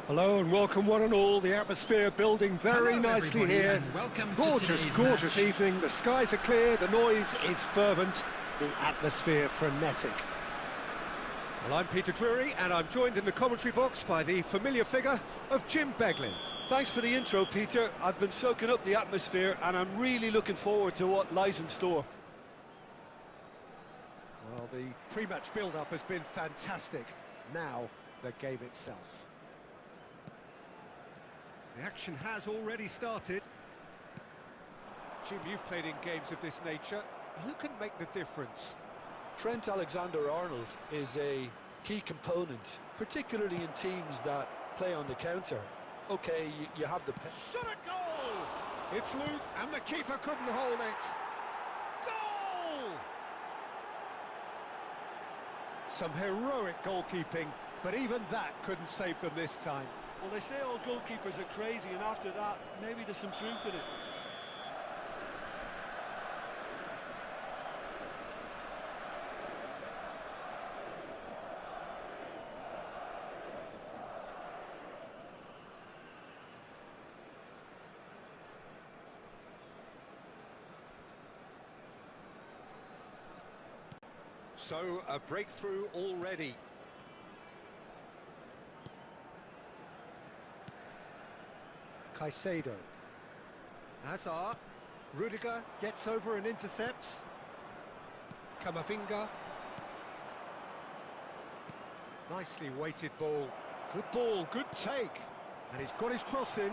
Hello and welcome one and all. The atmosphere building very nicely here. Gorgeous, gorgeous evening. The skies are clear, the noise is fervent, the atmosphere frenetic. Well, I'm Peter Drury and I'm joined in the commentary box by the familiar figure of Jim Beglin. Thanks for the intro, Peter. I've been soaking up the atmosphere and I'm really looking forward to what lies in store. Well, the pre-match build-up has been fantastic. Now, the game itself. The action has already started. Jim, you've played in games of this nature. Who can make the difference? Trent Alexander-Arnold is a key component, particularly in teams that play on the counter. Okay, you have the... Shot a goal! It's loose and the keeper couldn't hold it. Goal! Some heroic goalkeeping, but even that couldn't save them this time. Well, they say all goalkeepers are crazy, and after that, maybe there's some truth in it. So, a breakthrough already. Caicedo. Hazard. Rudiger gets over and intercepts. Camavinga. Nicely weighted ball. Good good take. And he's got his cross in.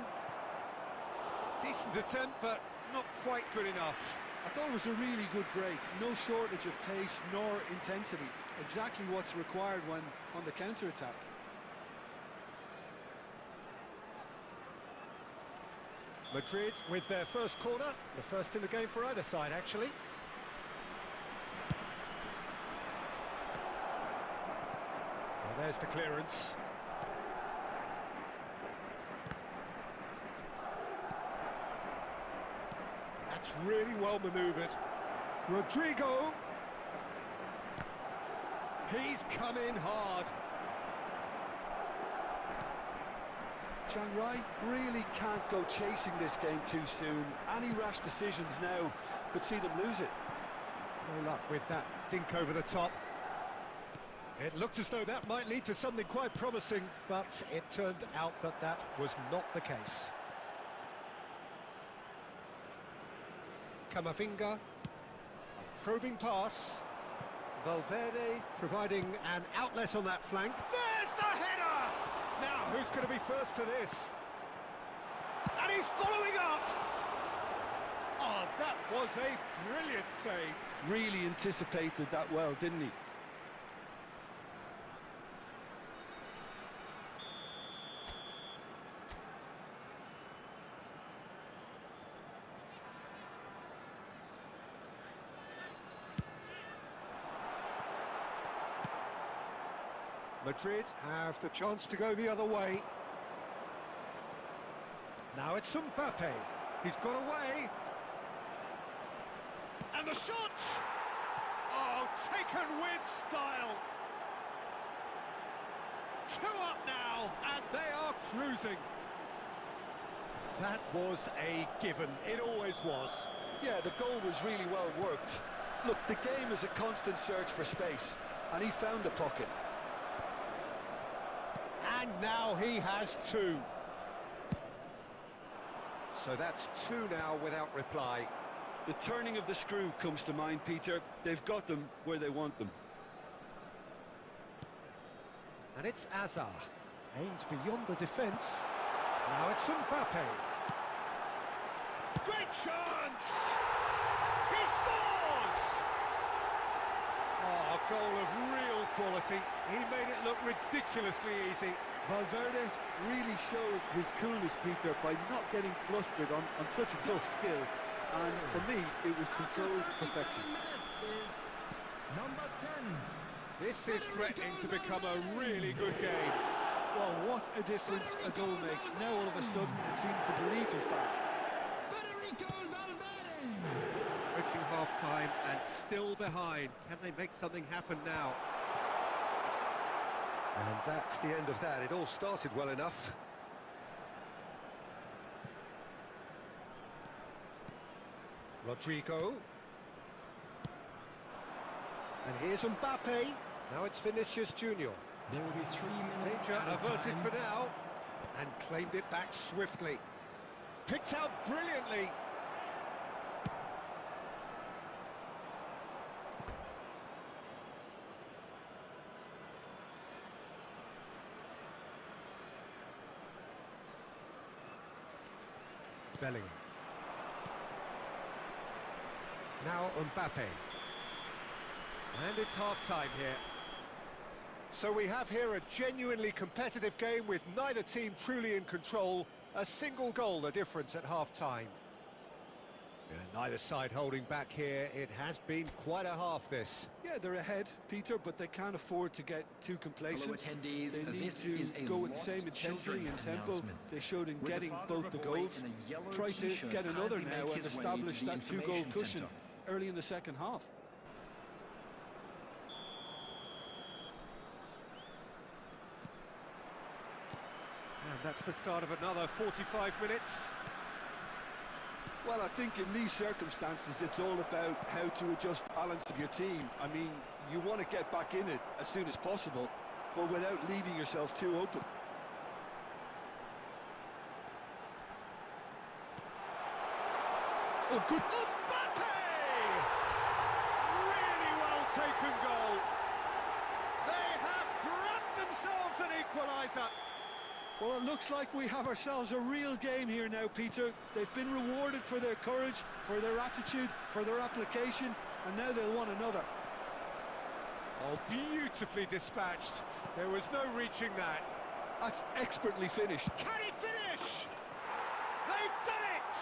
Decent attempt, but not quite good enough. I thought it was a really good break. No shortage of pace nor intensity. Exactly what's required when on the counter-attack. Madrid with their first corner, the first in the game for either side, actually. Well, there's the clearance. That's really well manoeuvred. Rodrigo. He's come in hard. Chiang Rai really can't go chasing this game too soon. Any rash decisions now could see them lose it. No luck with that dink over the top. It looked as though that might lead to something quite promising, but it turned out that that was not the case. Camavinga, a probing pass. Valverde providing an outlet on that flank. There's the header! Now, who's going to be first to this? And he's following up! Oh, that was a brilliant save. Really anticipated that well, didn't he? Madrid have the chance to go the other way. Now it's Mbappe. He's got away. And the shot! Oh, taken with style. 2 up now, and they are cruising. That was a given. It always was. Yeah, the goal was really well worked. Look, the game is a constant search for space, and he found the pocket. And now he has 2. So that's 2 now without reply. The turning of the screw comes to mind, Peter. They've got them where they want them. And it's Hazard, aimed beyond the defence. Now it's Mbappe. Great chance! He scores! Oh, a goal of real quality. He made it look ridiculously easy. Valverde really showed his coolness, Peter, by not getting flustered on such a tough skill. And for me, it was controlled perfection. Number 10. This is threatening to become a really good game. Well, what a difference a goal makes. Now all of a sudden it seems the belief is back. Approaching half-time and still behind. Can they make something happen now? And that's the end of that. It all started well enough. Rodrigo. And here's Mbappe. Now it's Vinicius Junior. There will be 3 minutes. Danger added averted time. for now. And claimed it back swiftly. Picked out brilliantly. Bellingham. Now Mbappe. And it's half-time here. So we have here a genuinely competitive game with neither team truly in control. A single goal the difference at half-time. Neither side holding back here. It has been quite a half, this. Yeah, they're ahead, Peter, but they can't afford to get too complacent. Hello, attendees. They need This to is a go with the lost same intensity and children's tempo announcement. they showed in With the getting father both of the a boy goals. in a yellow Try to t-shirt get another kindly now make and his way establish to the that two-goal information cushion centre. early in the second half. And that's the start of another 45 minutes. Well, I think in these circumstances, it's all about how to adjust the balance of your team. I mean, you want to get back in it as soon as possible, but without leaving yourself too open. Oh, good. Mbappe! Really well taken goal. They have grabbed themselves an equaliser. Well, it looks like we have ourselves a real game here now, Peter. They've been rewarded for their courage, for their attitude, for their application, and now they'll want another. Oh, beautifully dispatched. There was no reaching that. That's expertly finished. Can he finish? They've done it!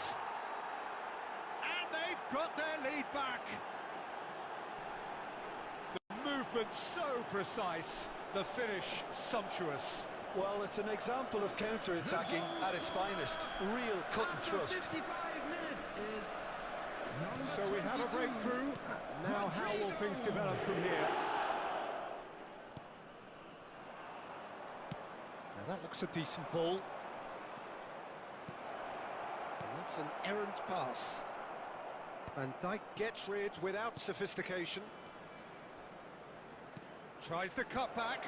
And they've got their lead back. The movement so precise, the finish sumptuous. Well, it's an example of counter-attacking at its finest. Real cut and thrust. 55 minutes is number So we have a 22. breakthrough. Now how will things develop from here? Now that looks a decent ball. And that's an errant pass. Van Dijk gets rid without sophistication. Tries the cutback.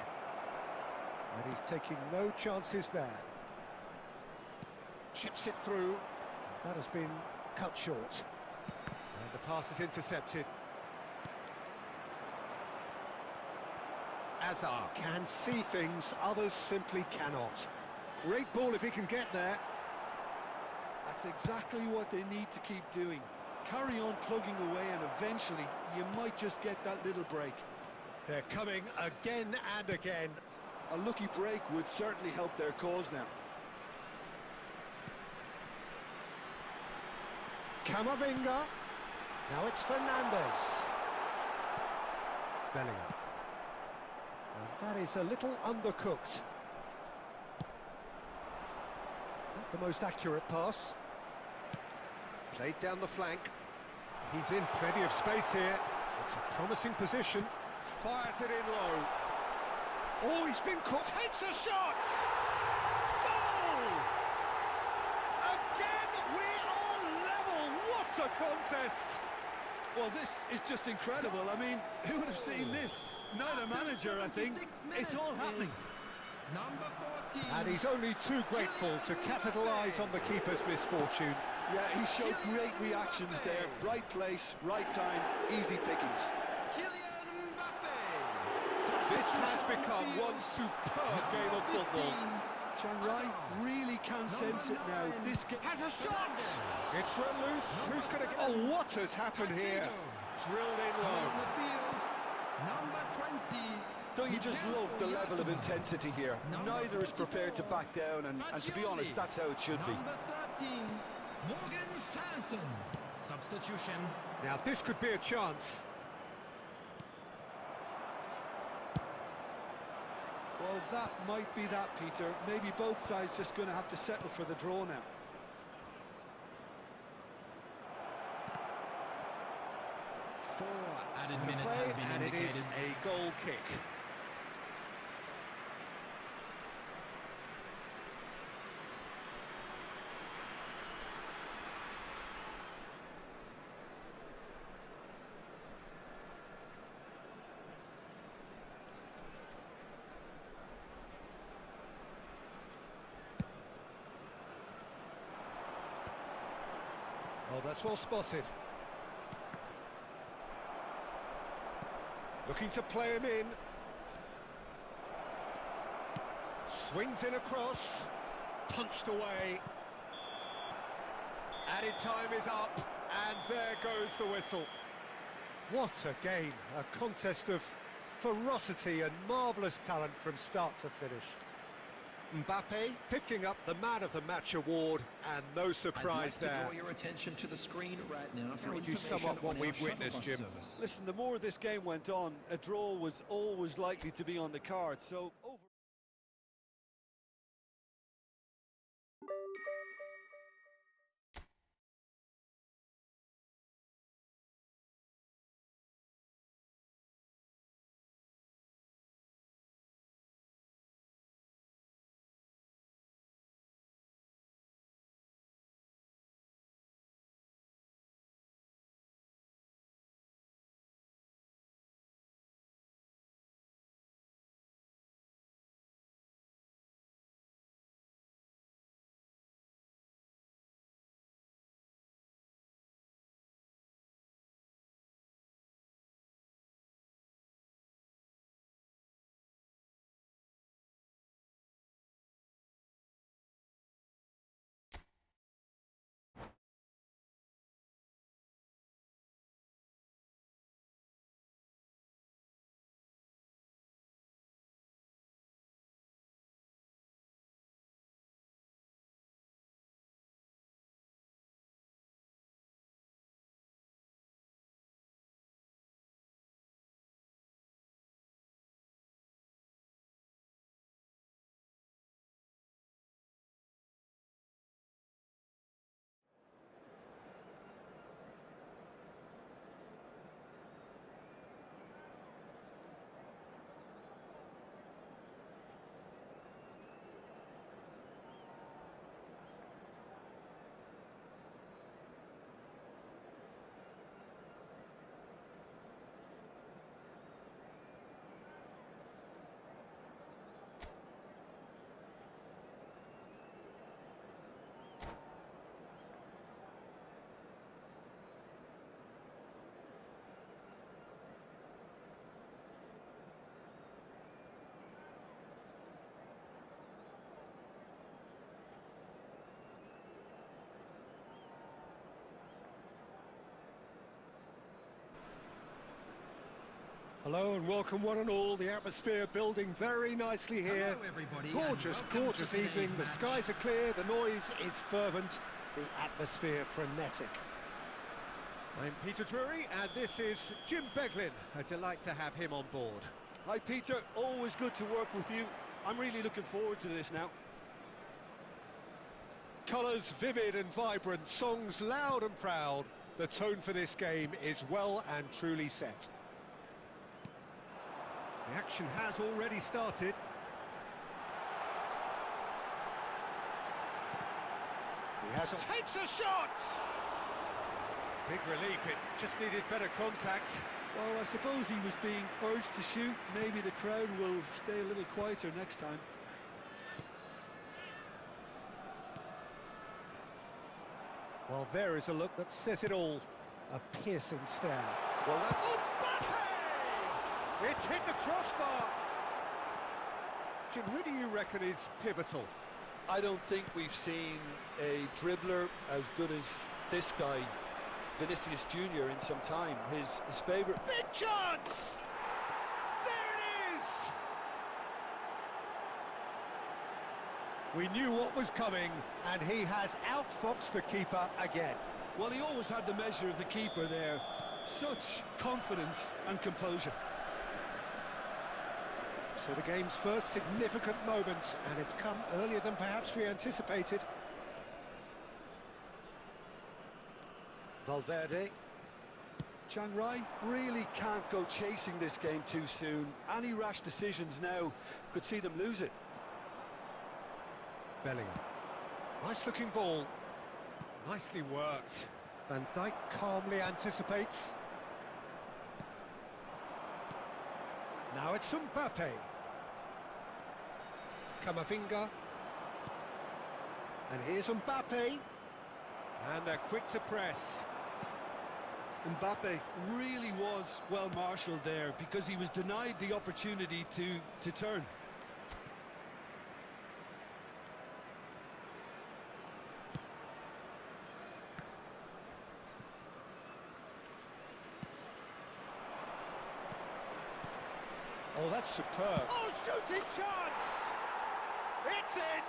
And he's taking no chances there. Chips it through. That has been cut short. And the pass is intercepted. Azar can see things others simply cannot. Great ball if he can get there. That's exactly what they need to keep doing. Carry on plugging away, and eventually you might just get that little break. They're coming again and again. A lucky break would certainly help their cause now. Camavinga. Now it's Fernandes. Bellingham. And that is a little undercooked. Not the most accurate pass. Played down the flank. He's in plenty of space here. It's a promising position. Fires it in low. Oh, he's been caught. Takes a shot! Goal! Again, we are level. What a contest! Well, this is just incredible. I mean, who would have seen this? Neither manager, I think. 76 It's all minutes happening. is Number 14. And he's only too grateful to capitalise on the keeper's misfortune. Yeah, he showed great reactions there. Right place, right time, easy pickings. Kylian Mbappe. This has become one superb game of football. Chiang Rai really can sense it now. This game Has a shot! It's run loose. Who's going to get... Oh, what has happened here? Drilled in low. Number 20. Don't you just love the level of intensity here? Neither is prepared to back down, and to be honest, that's how it should be. Number 13. Morgan Sanson. Substitution. Now, this could be a chance. Well, that might be that, Peter. Maybe both sides just going to have to settle for the draw now. Four added Good minutes play, have been and it is indicated. a goal kick. Oh, that's well spotted. Looking to play him in. Swings in across. Punched away. Added time is up, and there goes the whistle. What a game, a contest of ferocity and marvellous talent from start to finish. Mbappe picking up the Man of the Match award, and no surprise I'd like there. to draw your attention to the screen right now for How would you sum information up what on we've our shuttle witnessed, bus Jim? service. Listen, the more this game went on, a draw was always likely to be on the card, so over. Hello and welcome one and all. The atmosphere building very nicely here. Hello everybody, Gorgeous, and welcome gorgeous to today's evening. The match. skies are clear, the noise is fervent, the atmosphere frenetic. I'm Peter Drury and this is Jim Beglin. A delight to have him on board. Hi, Peter. Always good to work with you. I'm really looking forward to this now. Colours vivid and vibrant, songs loud and proud. The tone for this game is well and truly set. The action has already started. He has takes a shot! Big relief, it just needed better contact. Well, I suppose he was being urged to shoot. Maybe the crowd will stay a little quieter next time. Well, there is a look that says it all. A piercing stare. Well, that's... Mbappe! It's hit the crossbar. Jim, who do you reckon is pivotal? I don't think we've seen a dribbler as good as this guy, Vinicius Jr., in some time. His favourite... Big chance! There it is! We knew what was coming, and he has outfoxed the keeper again. Well, he always had the measure of the keeper there. Such confidence and composure. So the game's first significant moment, and it's come earlier than perhaps we anticipated. Valverde. Chiang Rai really can't go chasing this game too soon. Any rash decisions now could see them lose it. Bellingham. Nice looking ball. Nicely worked. Van Dijk calmly anticipates. Now it's Mbappe. Camavinga. And here's Mbappe. And they're quick to press. Mbappe really was well marshalled there because he was denied the opportunity to turn. Oh, that's superb. Oh, shooting chance! It's in!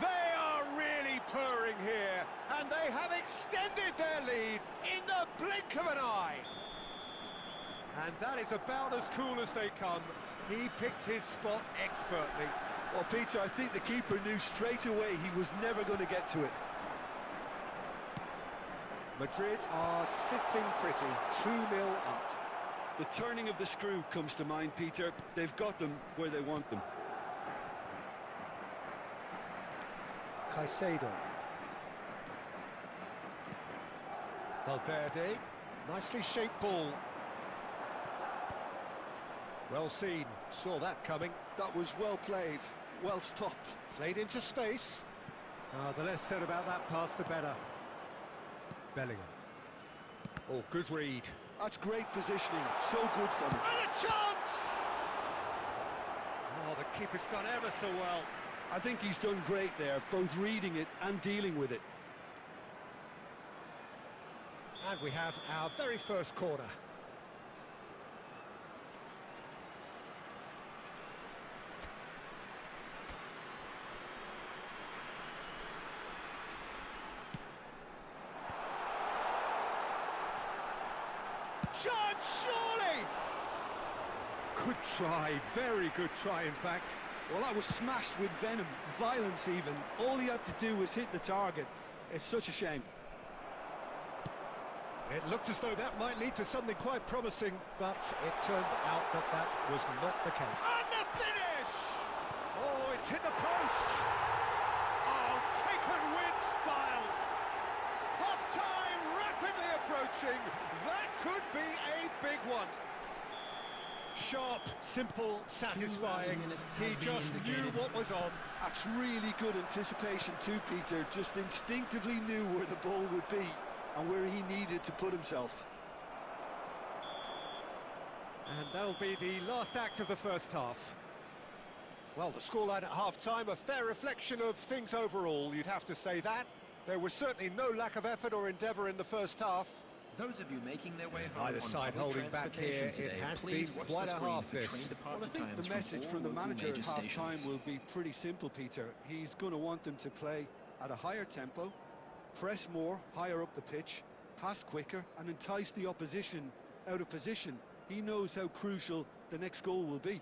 They are really purring here, and they have extended their lead in the blink of an eye. And that is about as cool as they come. He picked his spot expertly. Well, Peter, I think the keeper knew straight away he was never going to get to it. Madrid are sitting pretty, 2-0 up. The turning of the screw comes to mind, Peter. They've got them where they want them. Caicedo. Valverde, nicely shaped ball. Well seen, saw that coming. That was well played, well stopped. Played into space. The less said about that pass, the better. Bellingham. Oh, good read. That's great positioning, so good from him. And a chance! Oh, the keeper's done ever so well. I think he's done great there, both reading it and dealing with it. And we have our very first corner. Chance, surely! Good try, very good try, in fact. Well, that was smashed with venom, violence even. All he had to do was hit the target. It's such a shame. It looked as though that might lead to something quite promising, but it turned out that that was not the case. And the finish! Oh, it's hit the post! Oh, taken with style! Half-time rapidly approaching. That could be a big one. Sharp, simple, satisfying. He just knew what was on. That's really good anticipation too, Peter. Just instinctively knew where the ball would be and where he needed to put himself. And that'll be the last act of the first half. Well, the scoreline at half-time, a fair reflection of things overall, you'd have to say that. There was certainly no lack of effort or endeavour in the first half. Those of you making their way home Either on side public holding back here, transportation it today, has please been watch quite the a screen half for this. train departure Well, I think times the message all from the local manager at major half-time stations. will be pretty simple, Peter. He's going to want them to play at a higher tempo, press more, higher up the pitch, pass quicker, and entice the opposition out of position. He knows how crucial the next goal will be.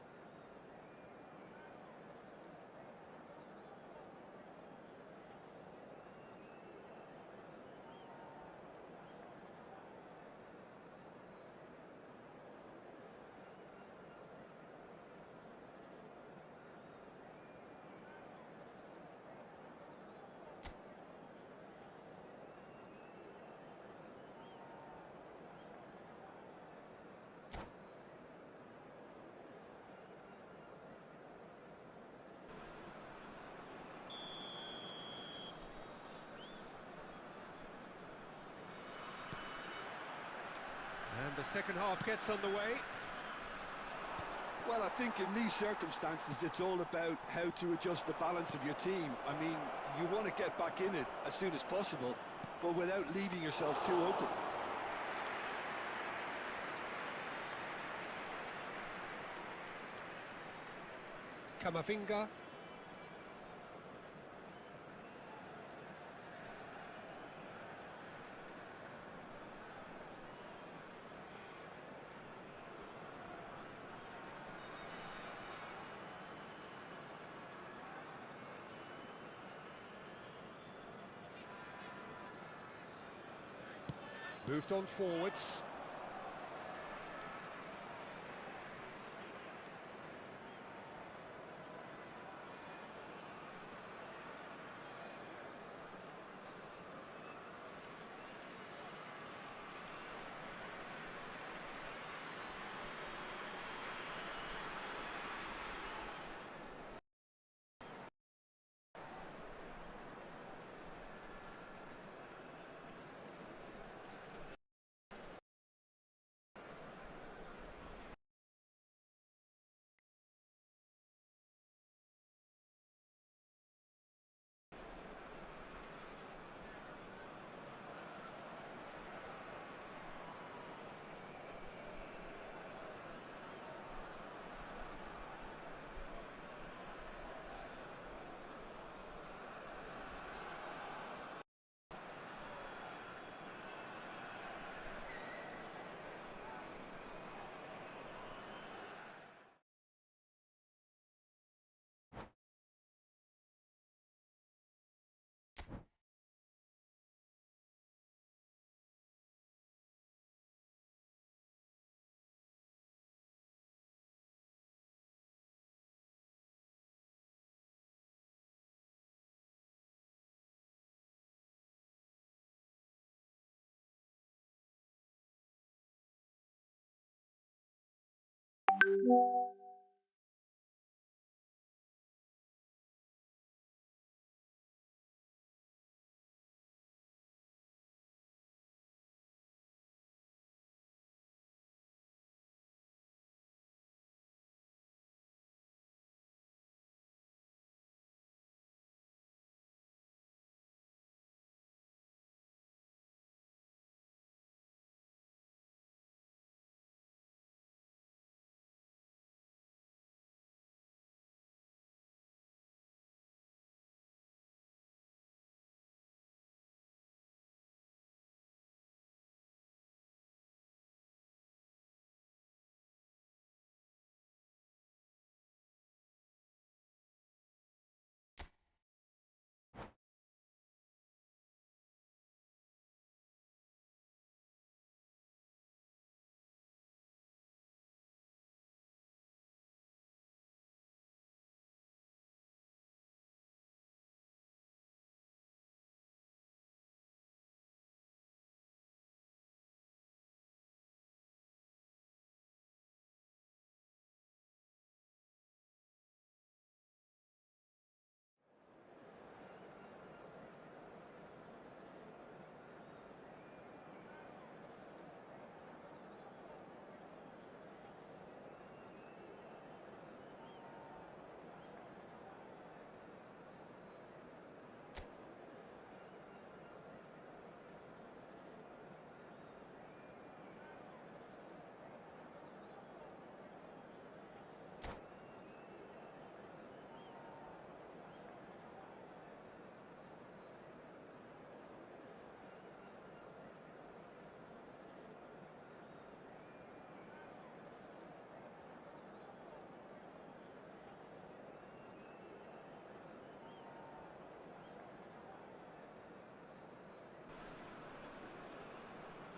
And the second half gets underway. Well, I think in these circumstances, it's all about how to adjust the balance of your team. I mean, you want to get back in it as soon as possible, but without leaving yourself too open. Camavinga. Moved on forwards.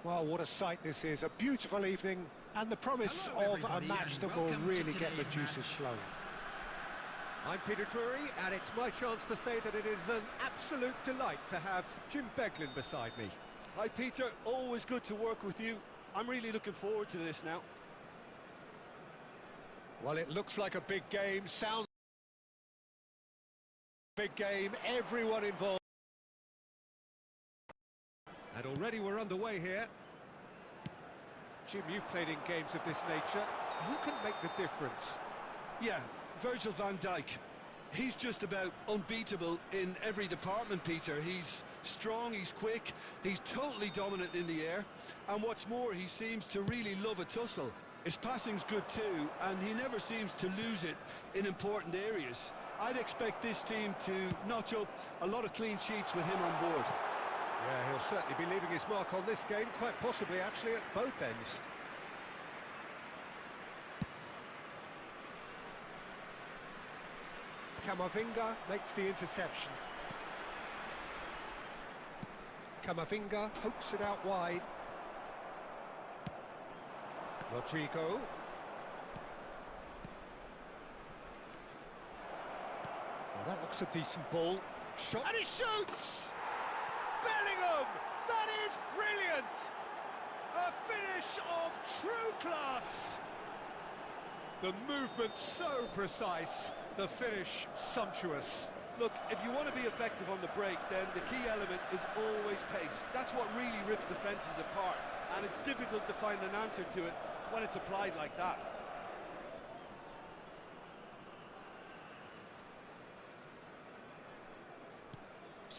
Well, what a sight this is. A beautiful evening and the promise Hello, of a everybody, match and that will welcome to really get the today's juices match. flowing. I'm Peter Drury, and it's my chance to say that it is an absolute delight to have Jim Beglin beside me. Hi, Peter. Always good to work with you. I'm really looking forward to this now. Well, it looks like a big game, sounds big game, everyone involved. And already we're underway here. Jim, you've played in games of this nature. Who can make the difference? Yeah, Virgil van Dijk. He's just about unbeatable in every department, Peter. He's strong, he's quick, he's totally dominant in the air. And what's more, he seems to really love a tussle. His passing's good too, and he never seems to lose it in important areas. I'd expect this team to notch up a lot of clean sheets with him on board. Yeah, he'll certainly be leaving his mark on this game, quite possibly actually at both ends. Camavinga makes the interception. Camavinga pokes it out wide. Rodrigo. Well, that looks a decent ball. Shot. And he shoots! Bellingham! That is brilliant! A finish of true class! The movement so precise, the finish sumptuous. Look, if you want to be effective on the break, then the key element is always pace. That's what really rips defences apart, and it's difficult to find an answer to it when it's applied like that.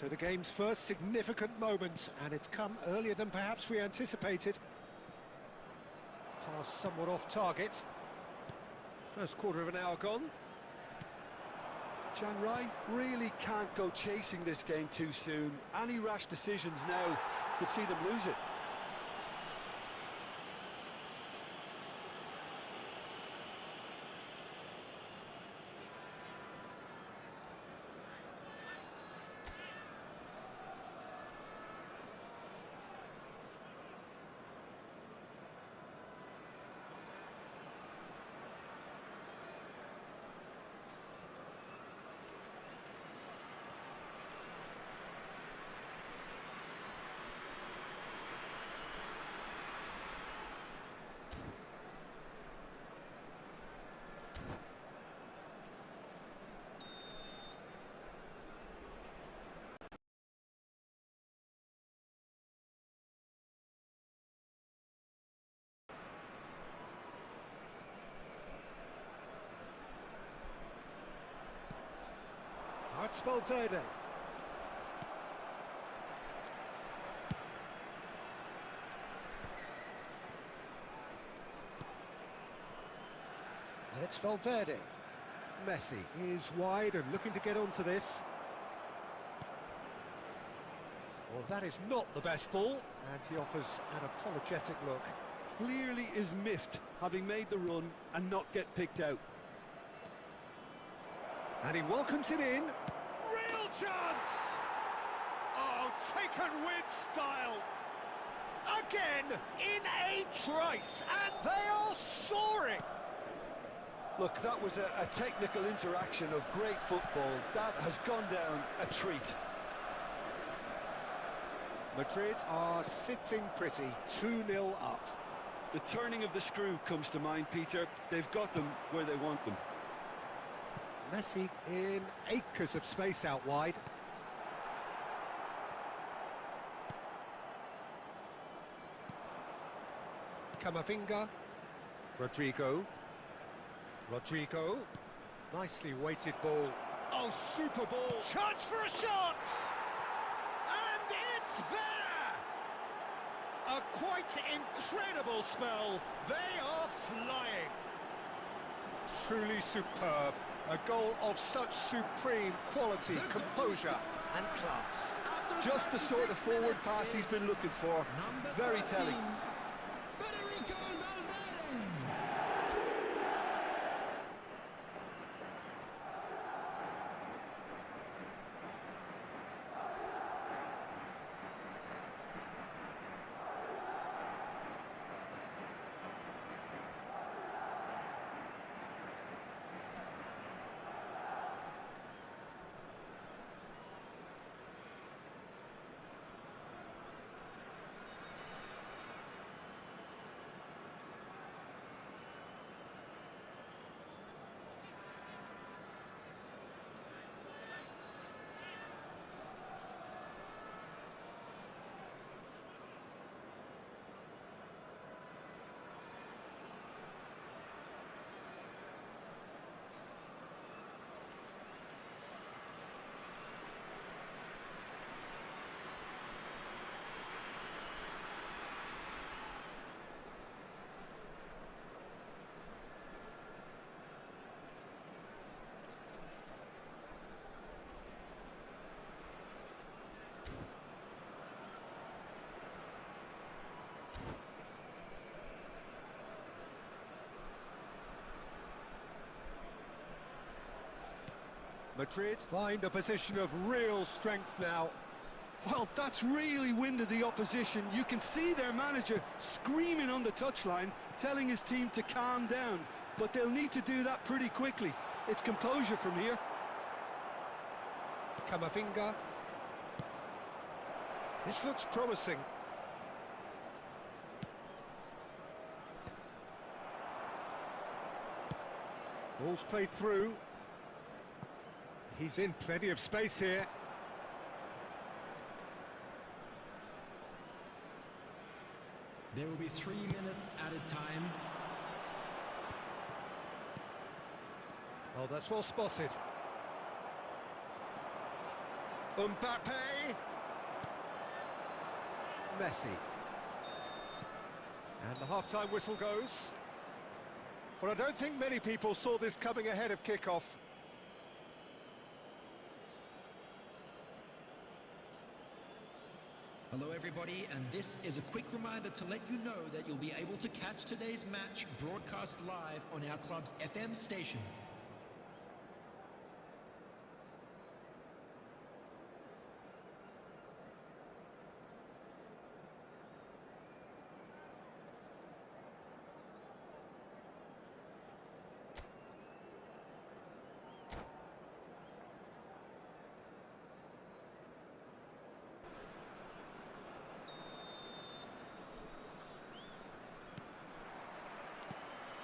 So the game's first significant moment, and it's come earlier than perhaps we anticipated. Pass somewhat off target. First quarter of an hour gone. Jan Rai really can't go chasing this game too soon. Any rash decisions now could see them lose it. That's Valverde. And it's Valverde. Messi is wide and looking to get onto this. Well, that is not the best ball, and he offers an apologetic look. Clearly is miffed, having made the run and not get picked out. And he welcomes it in. Real chance! Oh, taken with style. Again, in a trice, and they are soaring. Look, that was a technical interaction of great football. That has gone down a treat. Madrid are sitting pretty, 2-0 up. The turning of the screw comes to mind, Peter. They've got them where they want them. Messi in acres of space out wide. Camavinga. Rodrigo. Nicely weighted ball. Oh, super ball. Chance for a shot! And it's there! A quite incredible spell. They are flying. Truly superb. A goal of such supreme quality, composure and class. Just the sort of forward pass he's been looking for. Very telling. Madrid find a position of real strength now. Well, that's really winded the opposition. You can see their manager screaming on the touchline, telling his team to calm down. But they'll need to do that pretty quickly. It's composure from here. Camavinga. This looks promising. Ball's played through. He's in plenty of space here. There will be 3 minutes at a time. Oh, that's well spotted. Mbappe. Messi. And the half-time whistle goes. Well, I don't think many people saw this coming ahead of kick-off. Hello everybody, and this is a quick reminder to let you know that you'll be able to catch today's match broadcast live on our club's FM station.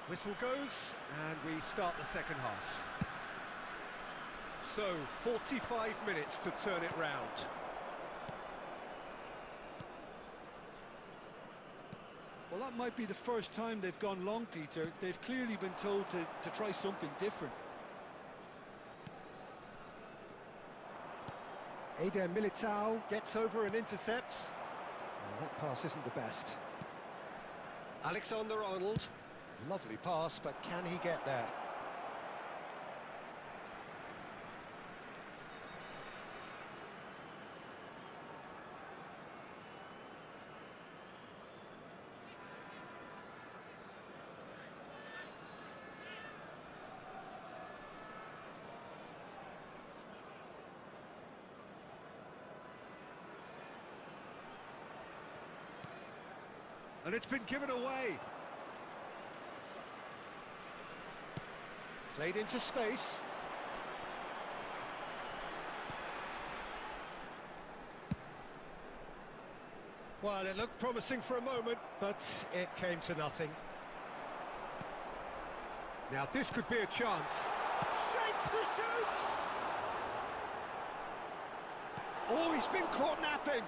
Whistle goes, and we start the second half. So, 45 minutes to turn it round. Well, that might be the first time they've gone long, Peter. They've clearly been told to try something different. Eder Militao gets over and intercepts. Well, that pass isn't the best. Alexander-Arnold. Lovely pass, but can he get there? And it's been given away. Played into space. Well, it looked promising for a moment, but it came to nothing. Now this could be a chance. Shapes to shoot! Oh, he's been caught napping.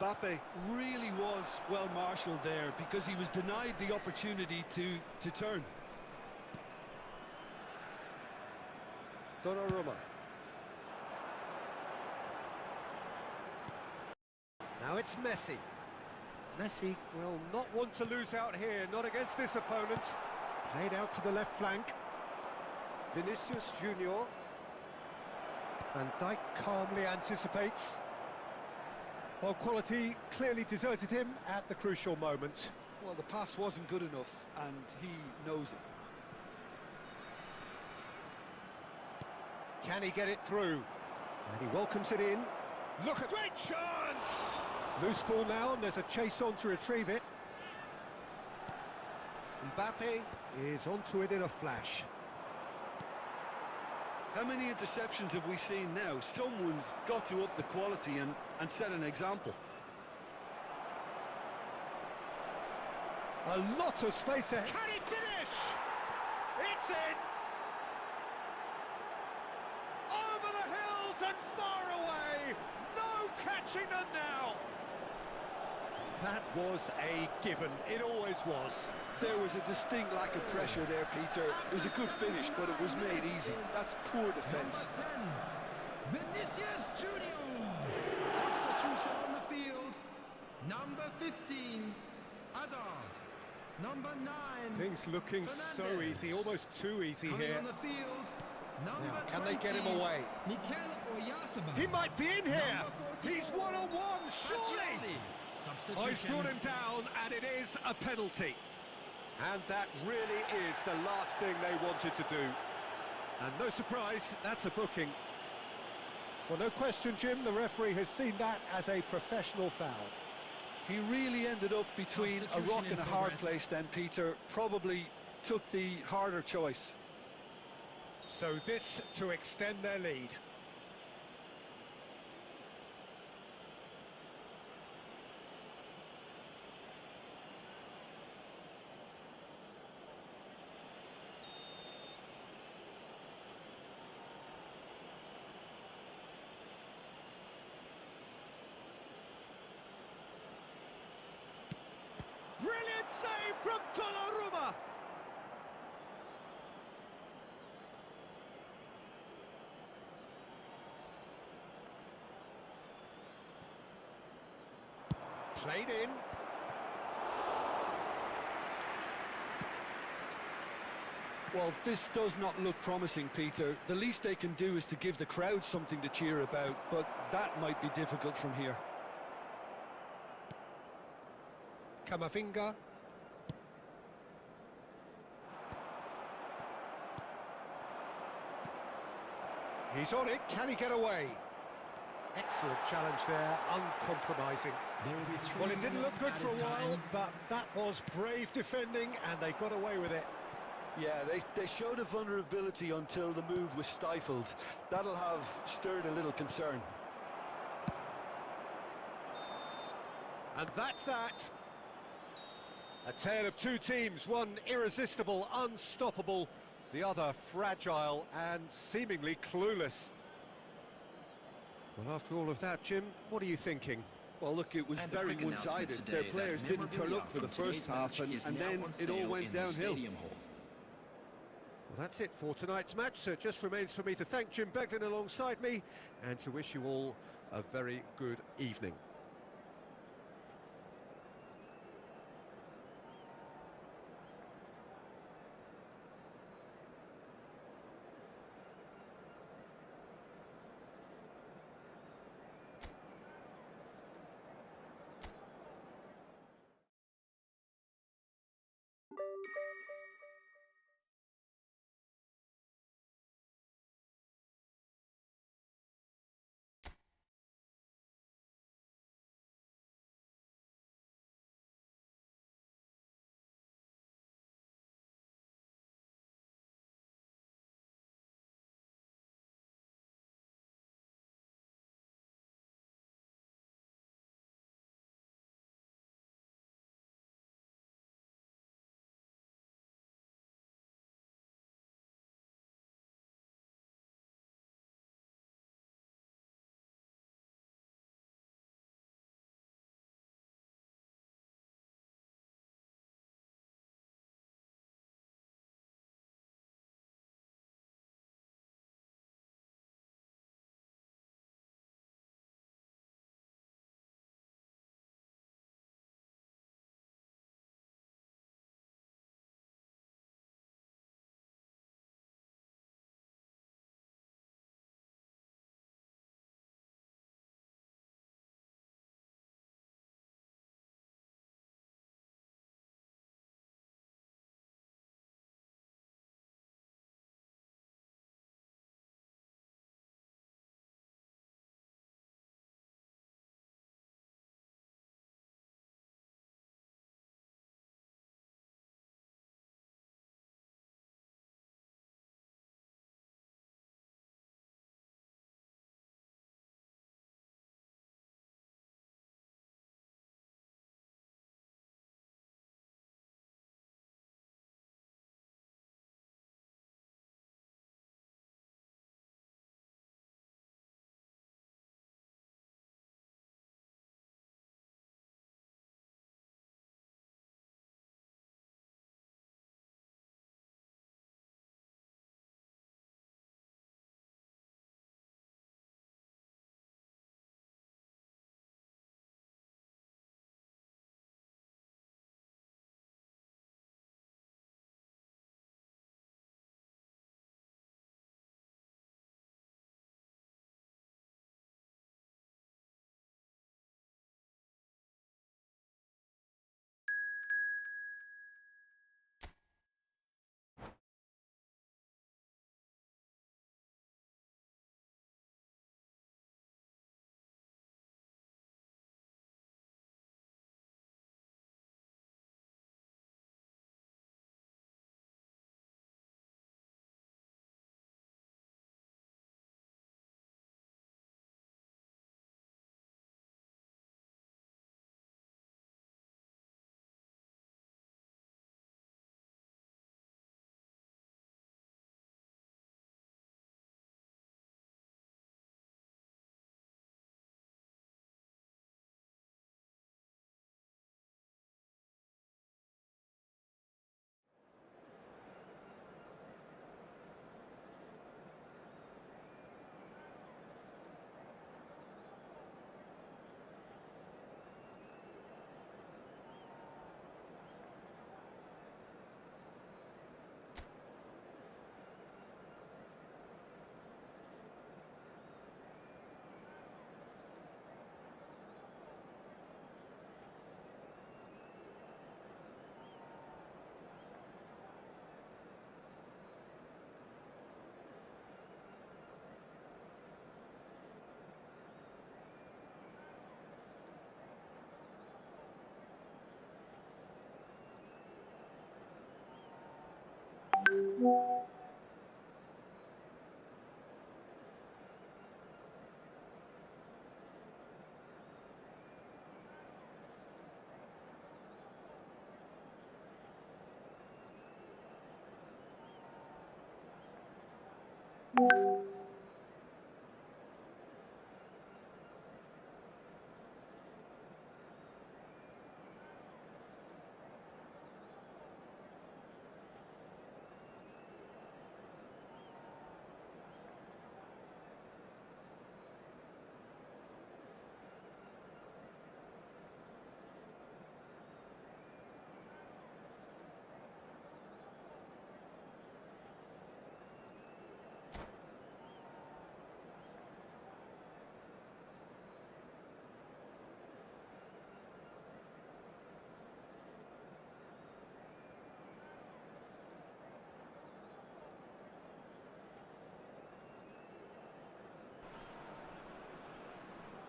Mbappe really was well marshalled there because he was denied the opportunity to turn. Donnarumma. Now it's Messi. Messi will not want to lose out here, not against this opponent. Played out to the left flank. Vinicius Junior. Van Dijk calmly anticipates. Well, quality clearly deserted him at the crucial moment. Well, the pass wasn't good enough, and he knows it. Can he get it through? And he welcomes it in. Look at... Great chance! Loose ball now, and there's a chase on to retrieve it. Mbappe is onto it in a flash. How many interceptions have we seen now? Someone's got to up the quality and set an example. A lot of space ahead. Can he finish? It's in! Over the hills and far away! No catching them now! That was a given. It always was. There was a distinct lack of pressure there, Peter. It was a good finish, but it was made easy. That's poor defence. Number 10, Vinicius Junior. Substitution on the field. Number 15, Hazard. Number 9. Things looking so easy, almost too easy Coming here. on the field. Number Now, can 20, they get him away? Mikel Oyarzabal. He might be in here. Number 44, He's one-on-one, surely. Baca. Oh, he's brought him down, and it is a penalty. And that really is the last thing they wanted to do. And no surprise, that's a booking. Well, no question, Jim, the referee has seen that as a professional foul. He really ended up between a rock and a hard place then, Peter. Probably took the harder choice. So this to extend their lead. Brilliant save from Donnarumma! Played in. Well, this does not look promising, Peter. The least they can do is to give the crowd something to cheer about, but that might be difficult from here. Camavinga. He's on it, can he get away? Excellent challenge there, uncompromising. Well, it didn't look good for a while, but that was brave defending, and they got away with it. Yeah, they showed a vulnerability until the move was stifled. That'll have stirred a little concern. And that's that. A tale of two teams, one irresistible, unstoppable, the other fragile and seemingly clueless. Well, after all of that, Jim, what are you thinking? Well, look, it was And a very quick announcement one-sided. today Their that players didn't turn memorabilia up for the from first today's half, match and is now then on it all sale went in the downhill. Stadium Hall. Well, that's it for tonight's match, so it just remains for me to thank Jim Beglin alongside me and to wish you all a very good evening.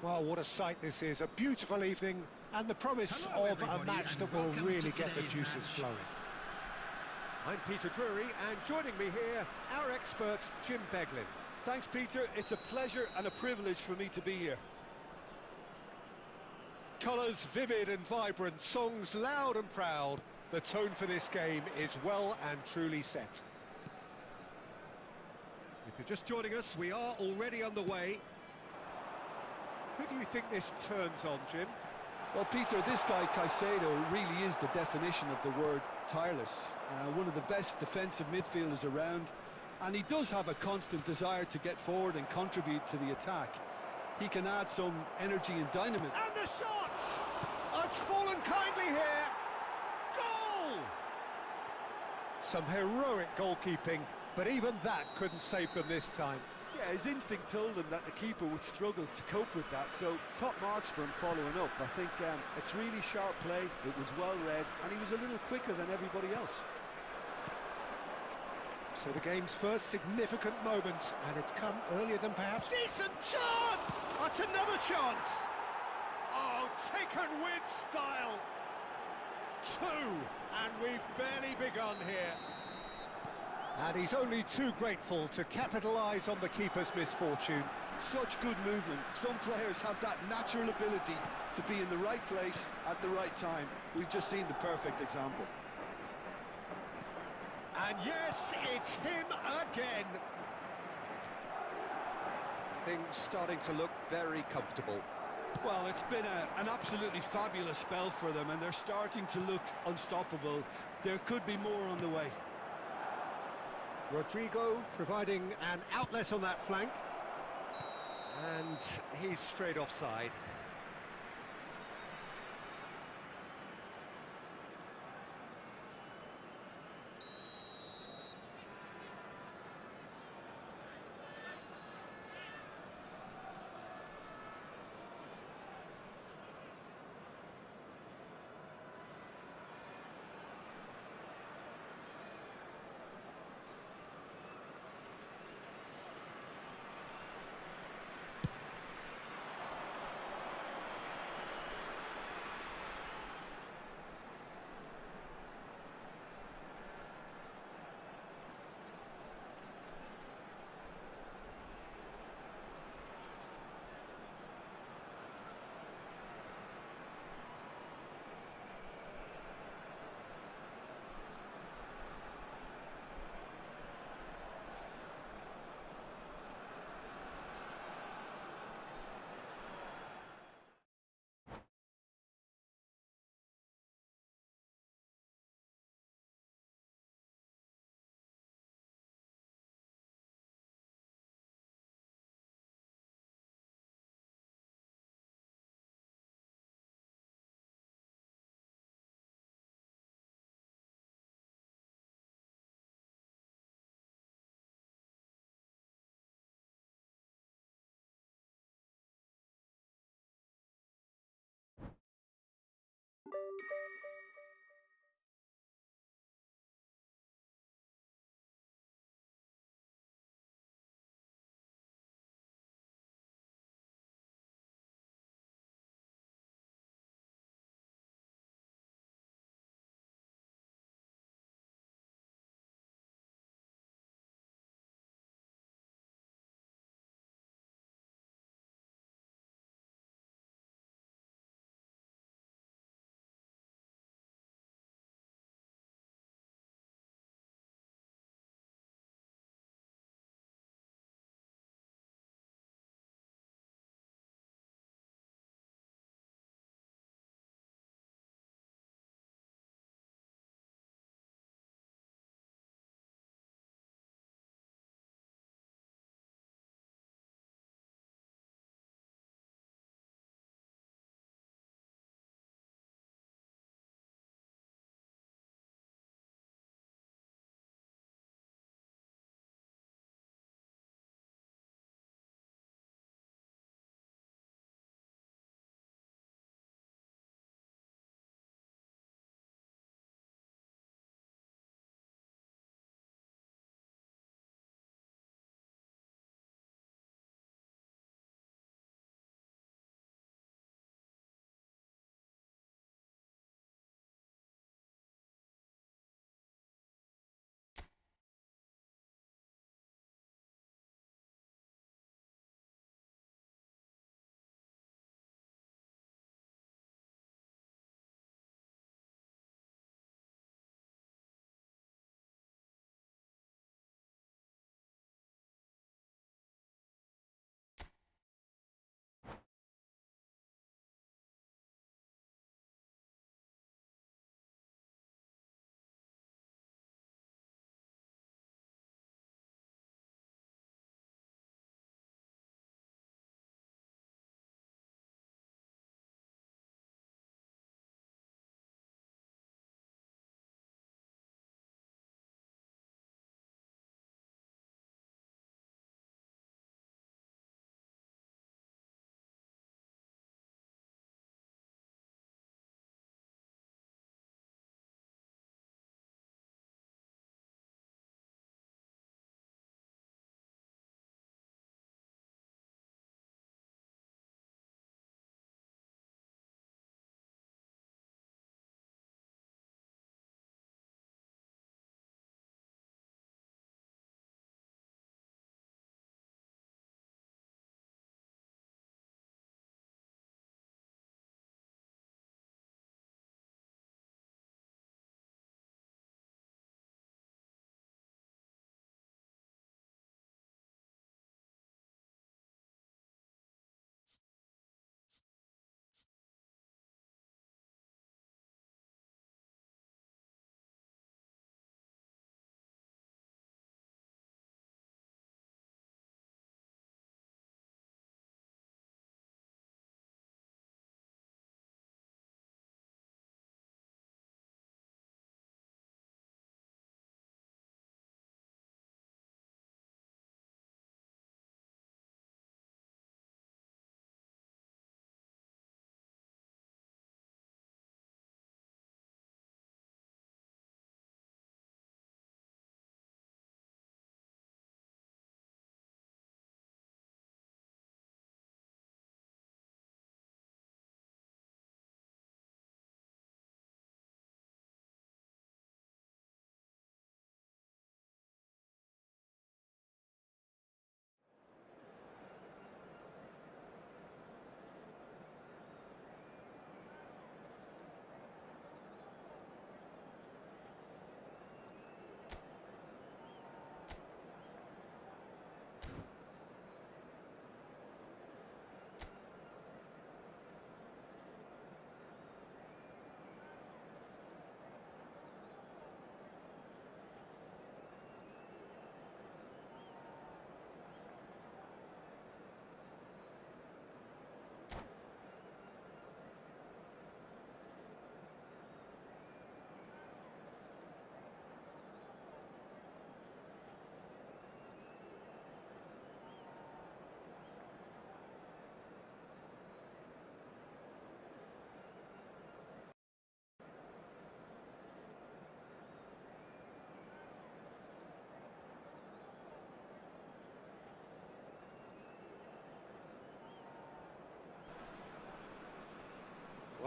Well, what a sight this is. A beautiful evening and the promise Hello, of a everybody, match and that will welcome really to get the today's juices match. flowing. I'm Peter Drury, and joining me here, our expert, Jim Beglin. Thanks, Peter. It's a pleasure and a privilege for me to be here. Colours vivid and vibrant, songs loud and proud. The tone for this game is well and truly set. If you're just joining us, we are already underway. Who do you think this turns on, Jim? Well, Peter, this guy Caicedo really is the definition of the word tireless. One of the best defensive midfielders around, and he does have a constant desire to get forward and contribute to the attack. He can add some energy and dynamism. And the shot! Oh, it's fallen kindly here. Goal! Some heroic goalkeeping, but even that couldn't save them this time. Yeah, his instinct told him that the keeper would struggle to cope with that, so top marks for him following up. I think it's really sharp play, it was well read, and he was a little quicker than everybody else. So the game's first significant moment, and it's come earlier than perhaps... Decent chance! That's another chance! Oh, taken with style! Two, and we've barely begun here. And he's only too grateful to capitalise on the keeper's misfortune. Such good movement. Some players have that natural ability to be in the right place at the right time. We've just seen the perfect example. And yes, it's him again. Things starting to look very comfortable. Well, it's been an absolutely fabulous spell for them, and they're starting to look unstoppable. There could be more on the way. Rodrigo providing an outlet on that flank. And he's straight offside.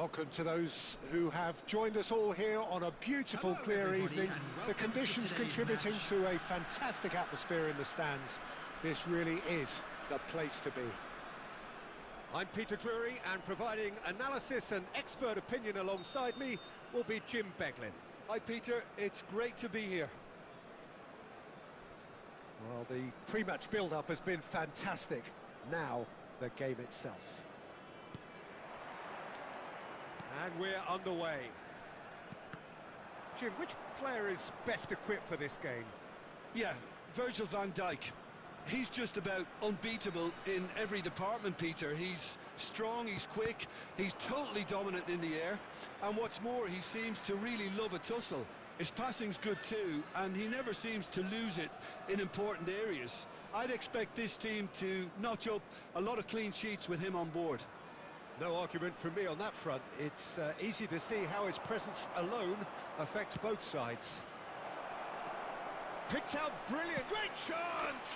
Welcome to those who have joined us all here on a beautiful, clear evening. The conditions contributing to a fantastic atmosphere in the stands. This really is the place to be. I'm Peter Drury, and providing analysis and expert opinion alongside me will be Jim Beglin. Hi Peter, it's great to be here. Well, the pre-match build-up has been fantastic. Now, the game itself. And we're underway. Jim, which player is best equipped for this game? Yeah, Virgil van Dijk. He's just about unbeatable in every department, Peter. He's strong, he's quick, he's totally dominant in the air. And what's more, he seems to really love a tussle. His passing's good too, and he never seems to lose it in important areas. I'd expect this team to notch up a lot of clean sheets with him on board. No argument from me on that front. It's easy to see how his presence alone affects both sides. Picked out brilliant. Great chance!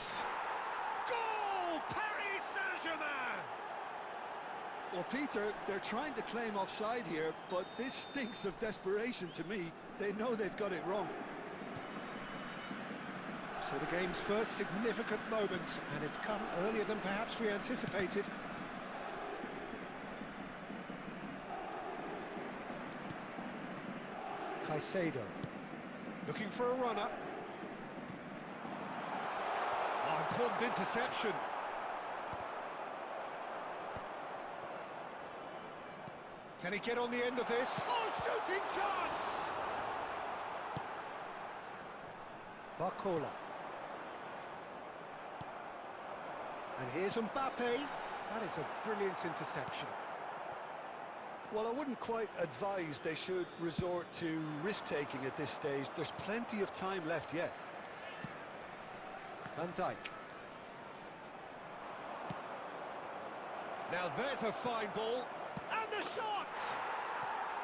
Goal! Paris Saint-Germain! Well, Peter, they're trying to claim offside here, but this stinks of desperation to me. They know they've got it wrong. So the game's first significant moment, and it's come earlier than perhaps we anticipated. Caicedo, looking for a runner. Oh, important interception. Can he get on the end of this? Oh, shooting chance! Barcola. And here's Mbappe. That is a brilliant interception. Well, I wouldn't quite advise they should resort to risk-taking at this stage. There's plenty of time left yet. Van Dijk. Now there's a fine ball. And the shot!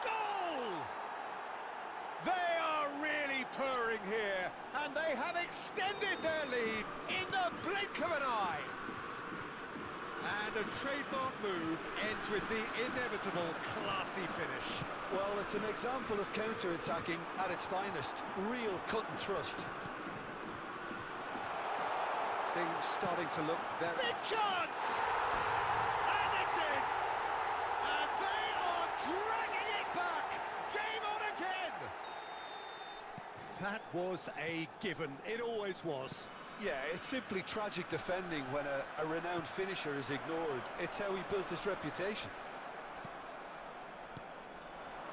Goal! They are really purring here, and they have extended their lead in the blink of an eye. And a trademark move ends with the inevitable classy finish. Well, it's an example of counter-attacking at its finest. Real cut and thrust. Things starting to look very... Big chance! And it's in! And they are dragging it back! Game on again! That was a given. It always was. Yeah, it's simply tragic defending when a renowned finisher is ignored. It's how he built his reputation.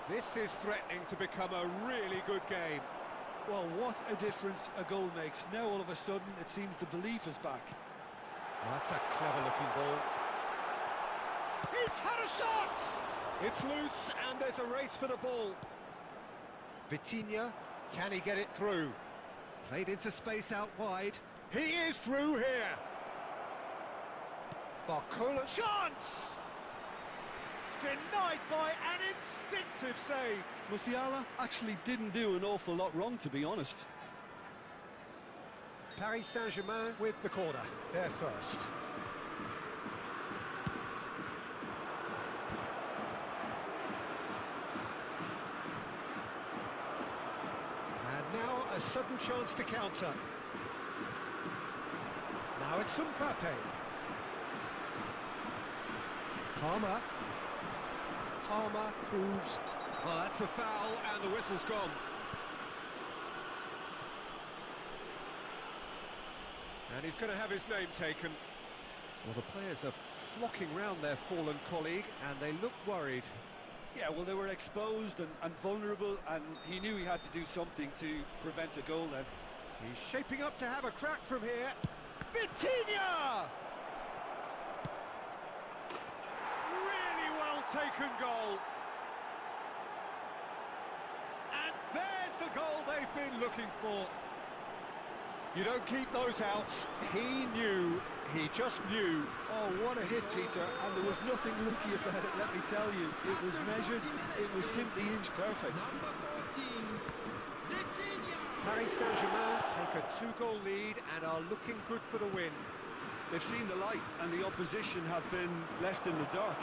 This is threatening to become a really good game. Well, what a difference a goal makes. Now all of a sudden it seems the belief is back. Oh, that's a clever looking ball. He's had a shot! It's loose and there's a race for the ball. Vitinha, can he get it through? Played into space out wide. He is through here. Barcola, chance! Denied by an instinctive save. Musiala actually didn't do an awful lot wrong, to be honest. Paris Saint-Germain with the corner. They're first. And now a sudden chance to counter. Now it's Mbappe. Palmer. Palmer proves... Oh, that's a foul, and the whistle's gone. And he's going to have his name taken. Well, the players are flocking round their fallen colleague, and they look worried. Yeah, well, they were exposed and vulnerable, and he knew he had to do something to prevent a goal then. He's shaping up to have a crack from here. Vitinha! Really well taken goal. And there's the goal they've been looking for. You don't keep those out. He knew, he just knew. Oh, what a hit, Peter, and there was nothing lucky about it, let me tell you. It was measured, it was simply inch perfect. Number 14, Vitinha. Paris Saint-Germain take a 2-goal lead and are looking good for the win. They've seen the light, and the opposition have been left in the dark.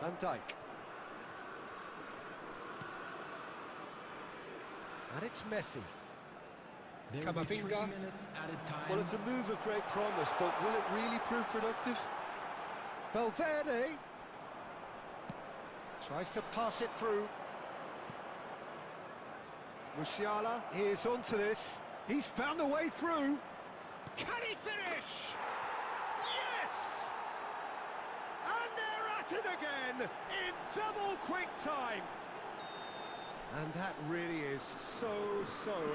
Van Dijk. And it's Messi. There will be 3 Camavinga. minutes added time. Well, it's a move of great promise, but will it really prove productive? Valverde. Tries to pass it through. Musiala is onto this. He's found a way through. Can he finish? Yes! And they're at it again in double quick time. And that really is so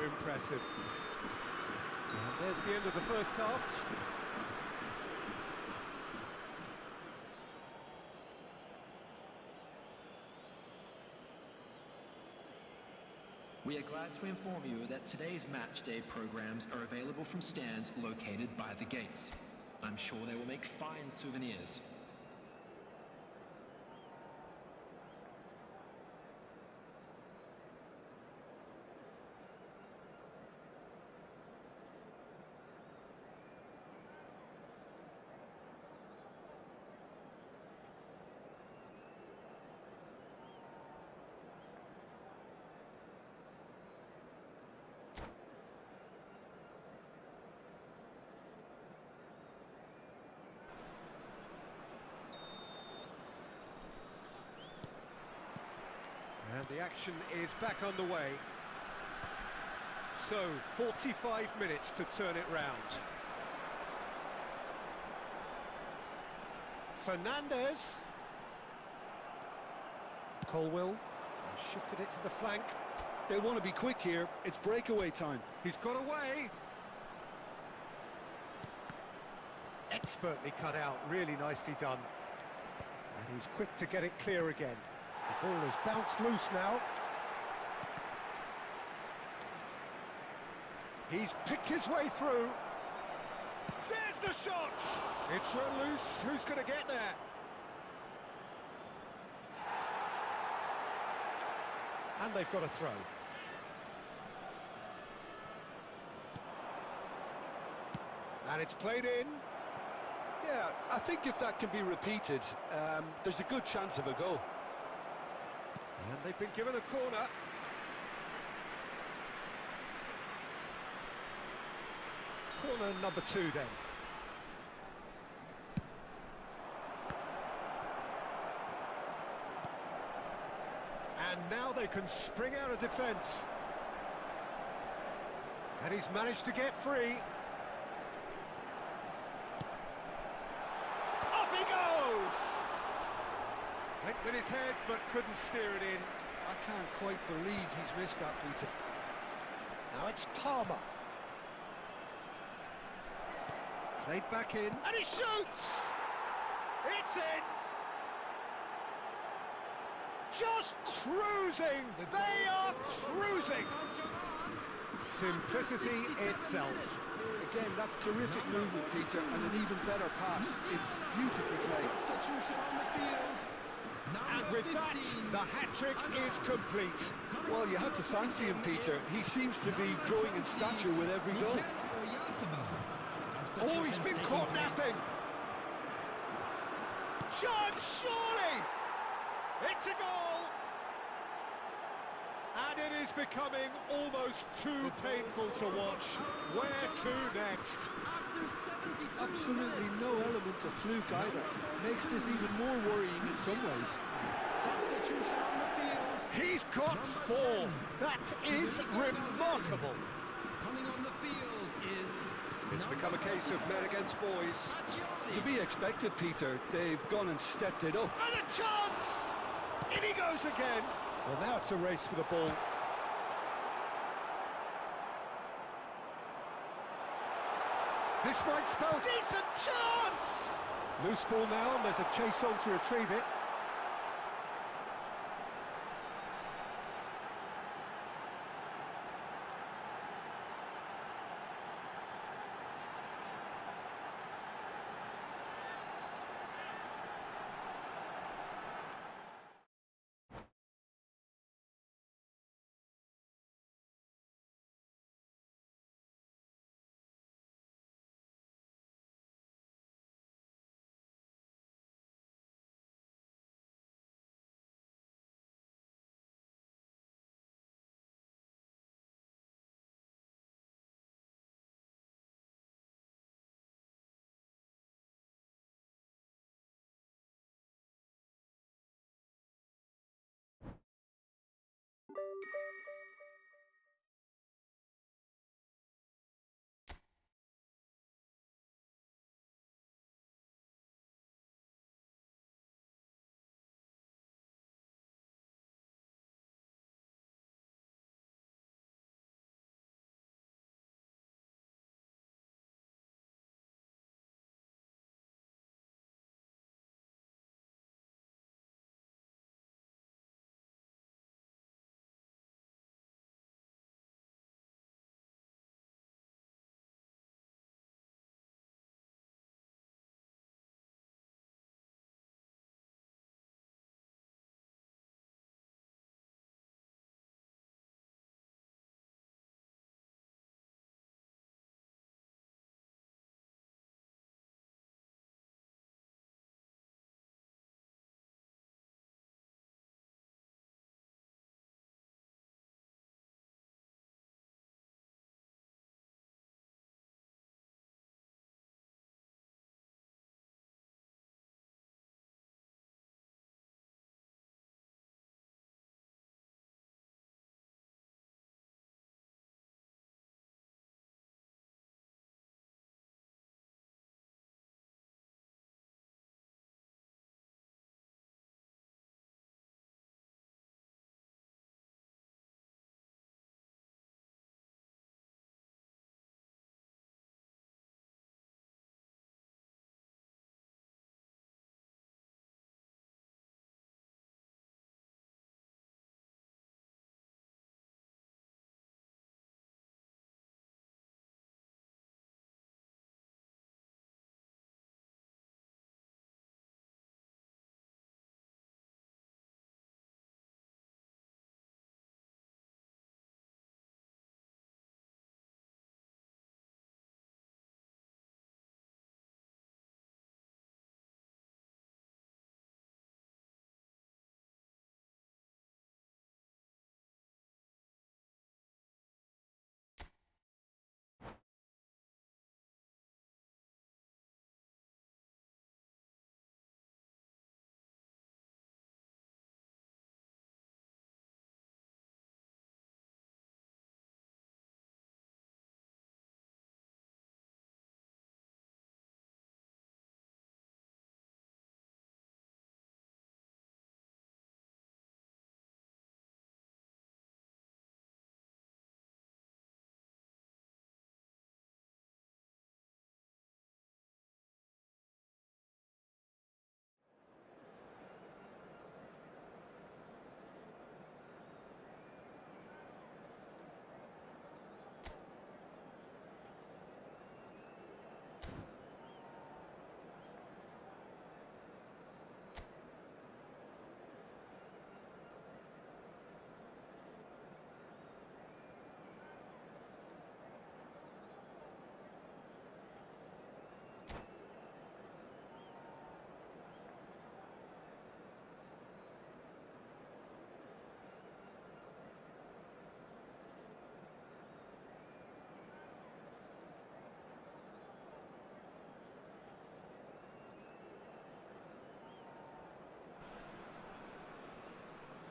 impressive. And there's the end of the first half. We are glad to inform you that today's match day programs are available from stands located by the gates. I'm sure they will make fine souvenirs. And the action is back underway. So, 45 minutes to turn it round. Fernandez. Colwill shifted it to the flank. They'll want to be quick here. It's breakaway time. He's got away. Expertly cut out, really nicely done. And he's quick to get it clear again. The ball is bounced loose now. He's picked his way through. There's the shot! It's run loose. Who's going to get there? And they've got a throw. And it's played in. Yeah, I think if that can be repeated, there's a good chance of a goal. And they've been given a corner. Corner number 2 then. And now they can spring out of defence. And he's managed to get free. Up he goes! Went with his head, but couldn't steer it in. I can't quite believe he's missed that, Peter. Now it's Palmer. Played back in, and he shoots! It's in! Just cruising! They are cruising! Simplicity itself. Again, that's terrific movement, Peter, and an even better pass. It's beautifully played. Substitution on the field. And with that, the hat-trick is complete. Well, you had to fancy him, Peter. He seems to be growing in stature with every goal. Oh, he's been caught napping. Chance, surely! It's a goal! And it is becoming almost too painful to watch. Where to next? Absolutely no element of fluke either. Makes this even more worrying in some ways. Substitution on the field. He's got 4. That is remarkable. Coming on the field is... It's become a case of men against boys. To be expected, Peter. They've gone and stepped it up. And a chance! In he goes again. Well, now it's a race for the ball. This might spell decent chance! Loose ball now, and there's a chase on to retrieve it.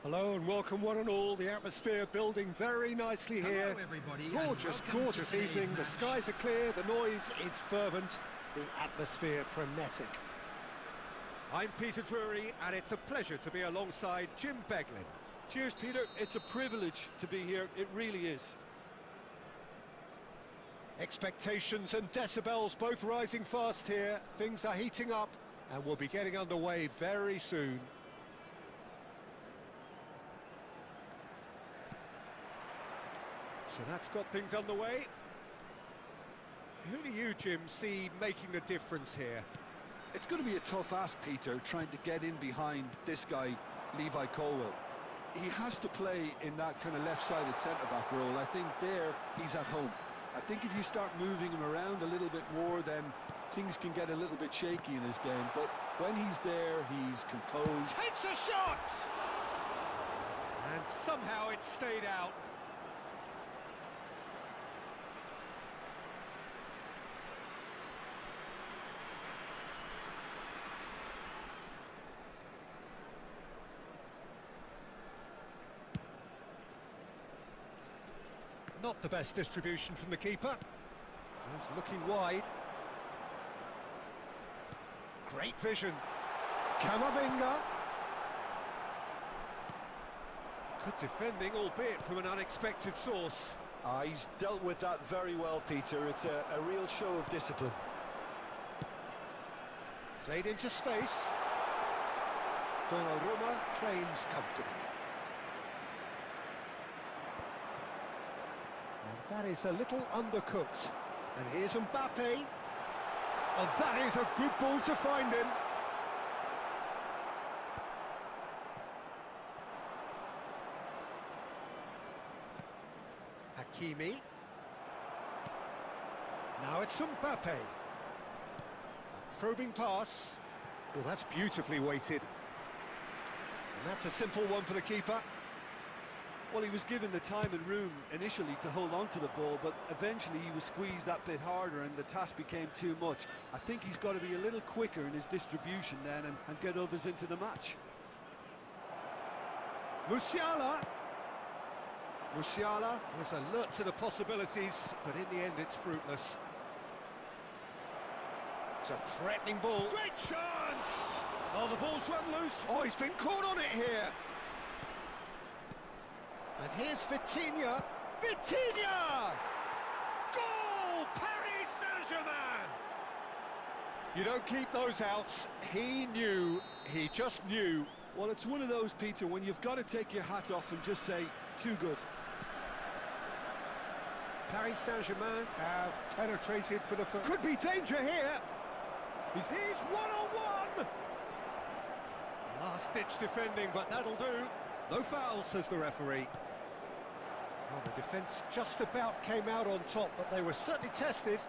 Hello and welcome one and all. The atmosphere building very nicely here. Hello everybody. Gorgeous, gorgeous evening. The skies are clear, the noise is fervent, the atmosphere frenetic. I'm Peter Drury and it's a pleasure to be alongside Jim Beglin. Cheers, Peter. It's a privilege to be here. It really is. Expectations and decibels both rising fast here. Things are heating up and we'll be getting underway very soon. So that's got things underway. Who do you, Jim, see making the difference here? It's going to be a tough ask, Peter, trying to get in behind this guy, Levi Colwill. He has to play in that kind of left-sided centre-back role. I think there he's at home. I think if you start moving him around a little bit more, then things can get a little bit shaky in his game. But when he's there, he's composed. Takes a shot! And somehow it stayed out. Not the best distribution from the keeper. He's looking wide. Great vision. Camavinga. Good defending, albeit from an unexpected source. He's dealt with that very well, Peter. It's a real show of discipline. Played into space. Donnarumma claims comfortably. And that is a little undercooked. And here's Mbappe. Oh, that is a good ball to find him. Hakimi. Now it's Mbappe. Probing pass. Oh, that's beautifully weighted. And that's a simple one for the keeper. Well, he was given the time and room initially to hold on to the ball, but eventually he was squeezed that bit harder and the task became too much. I think he's got to be a little quicker in his distribution then and get others into the match. Musiala was alert to the possibilities, but in the end it's fruitless. It's a threatening ball. Great chance! Oh, the ball's run loose. Oh, he's been caught on it here. And here's Vitinha. Vitinha! Goal! Paris Saint-Germain! You don't keep those outs. He knew. He just knew. Well, it's one of those, Peter, when you've got to take your hat off and just say, too good. Paris Saint-Germain have penetrated for the first. Could be danger here. He's one-on-one. Last-ditch defending, but that'll do. No foul, says the referee. Well, the defence just about came out on top, but they were certainly tested.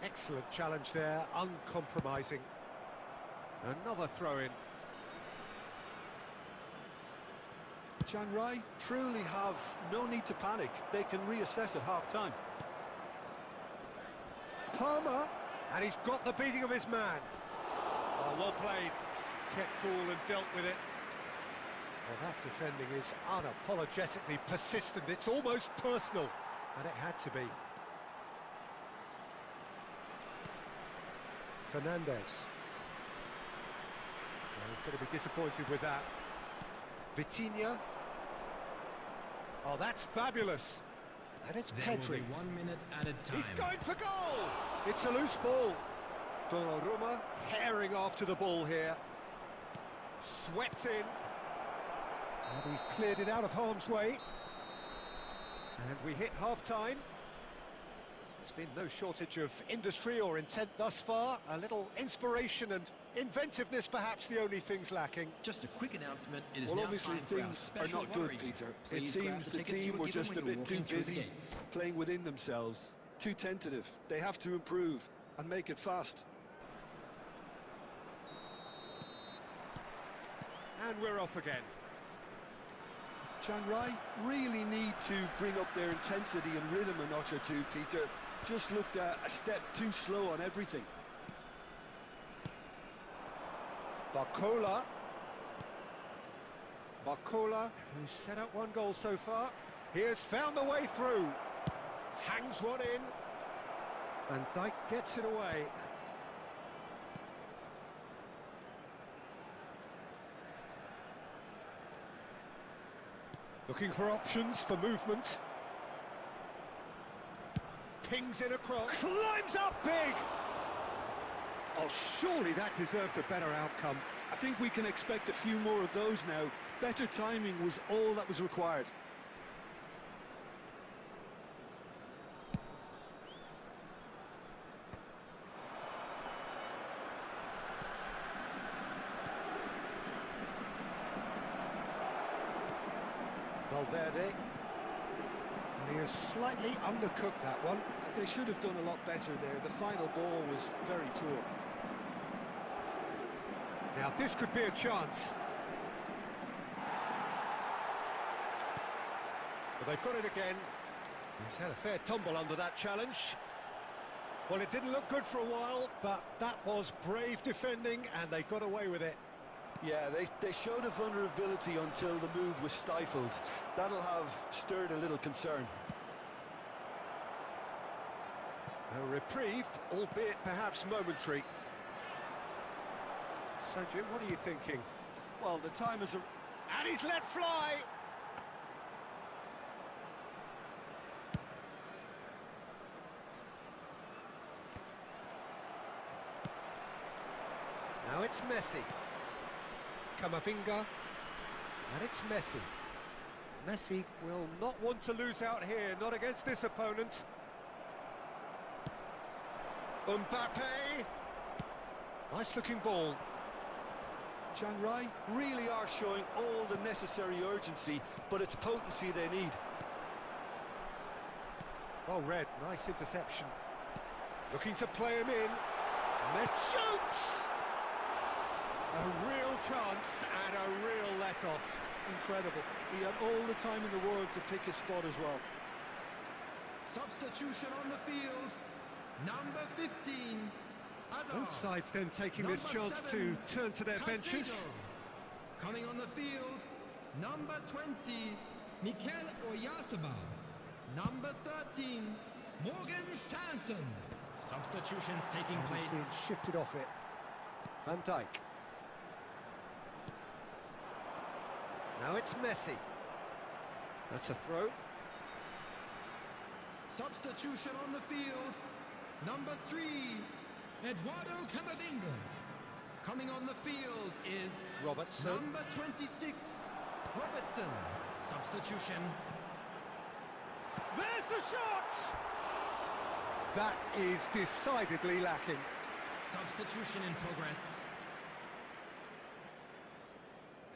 Excellent challenge there, uncompromising. Another throw-in. Jan Rai truly have no need to panic. They can reassess at half-time. Palmer, and he's got the beating of his man. Oh, well played. Kept cool and dealt with it. Well, that defending is unapologetically persistent. It's almost personal, and it had to be. Fernandez. Well, he's going to be disappointed with that. Vitinha. Oh, that's fabulous. And it's Pedri. 1 minute added time. He's going for goal! It's a loose ball. Donnarumma herring after the ball here. Swept in. And he's cleared it out of harm's way. And we hit half-time. There's been no shortage of industry or intent thus far. A little inspiration and inventiveness, perhaps the only things lacking. Just a quick announcement. It is Well, now obviously time for our things are special not good, lottery. Peter. It Please grab seems the the tickets you team were were given just a when you were bit too walking through the busy gates. playing within themselves, too tentative. They have to improve and make it fast. And we're off again. Chiang Rai really need to bring up their intensity and rhythm a notch or two, Peter. Just looked a step too slow on everything. Barcola, who's set up one goal so far. He has found the way through. Hangs one in. And Dijk gets it away. Looking for options for movement. Pings in across. Climbs up big! Oh, surely that deserved a better outcome. I think we can expect a few more of those now. Better timing was all that was required. Valverde. And he has slightly undercooked that one. They should have done a lot better there. The final ball was very poor. Now this could be a chance. But they've got it again. He's had a fair tumble under that challenge. Well, it didn't look good for a while, but that was brave defending and they got away with it. Yeah, they showed a vulnerability until the move was stifled. That'll have stirred a little concern. A reprieve, albeit perhaps momentary. So, Jim, what are you thinking? Well, the time is... And he's let fly! Now it's Messi. Camavinga. And it's Messi. Messi will not want to lose out here, not against this opponent. Mbappe. Nice looking ball. Chiang Rai really are showing all the necessary urgency, but it's potency they need. Well read, nice interception. Looking to play him in. Messi shoots! A real chance and a real let-off. Incredible. He had all the time in the world to pick his spot as well. Substitution on the field. Number 15. Atau. Both sides then taking this chance to turn to their benches. Coming on the field, number 20, Mikel Oyarzabal. Number 13, Morgan Sanson. Substitutions taking And place. he's being shifted off it. Van Dijk. Now it's Messi. That's a throw. Substitution on the field, number 3, Eduardo Camavinga. Coming on the field is Robertson. number 26, Robertson. Substitution. There's the shot! That is decidedly lacking. Substitution in progress.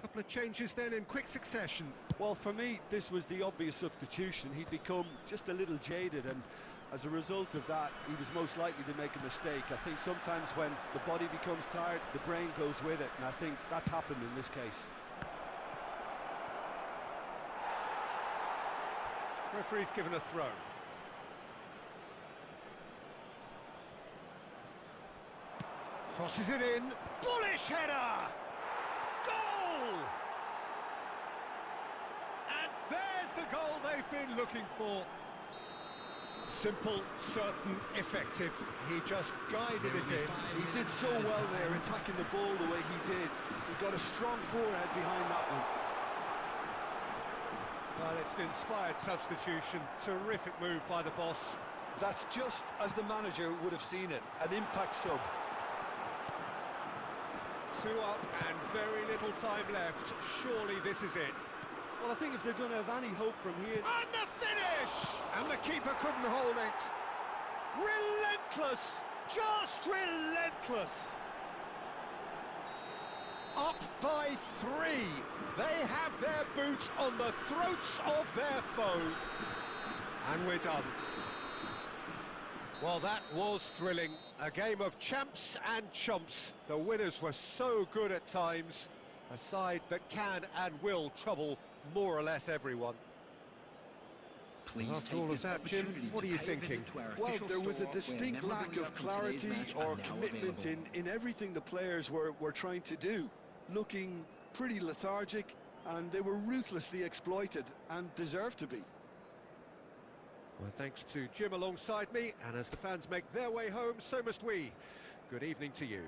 Couple of changes then in quick succession. Well, for me, this was the obvious substitution. He'd become just a little jaded, and as a result of that, he was most likely to make a mistake. I think sometimes when the body becomes tired, the brain goes with it, and I think that's happened in this case. Referee's given a throw. Crosses it in. Bullish header! Goal! And there's the goal they've been looking for. Simple, certain, effective. He just guided it in. He did so well there, attacking the ball the way he did. He got a strong forehead behind that one. Well, it's an inspired substitution. Terrific move by the boss. That's just as the manager would have seen it, an impact sub. 2 up and very little time left. Surely this is it. Well, I think if they're going to have any hope from here... And the finish! And the keeper couldn't hold it. Relentless! Just relentless! Up by 3. They have their boots on the throats of their foe. And we're done. Well, that was thrilling. A game of champs and chumps. The winners were so good at times. A side that can and will trouble more or less everyone. Please After take all of this that, Jim, opportunity what to are you pay a visit thinking? to our Well, official there was a store, where distinct lack memorabilia of from today's clarity match or are now commitment available. in everything the players were trying to do. Looking pretty lethargic, and they were ruthlessly exploited, and deserved to be. Well, thanks to Jim alongside me, and as the fans make their way home, so must we. Good evening to you.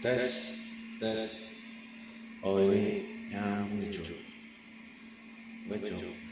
Tes, tes. Oh ini nyambung cuy. Baca.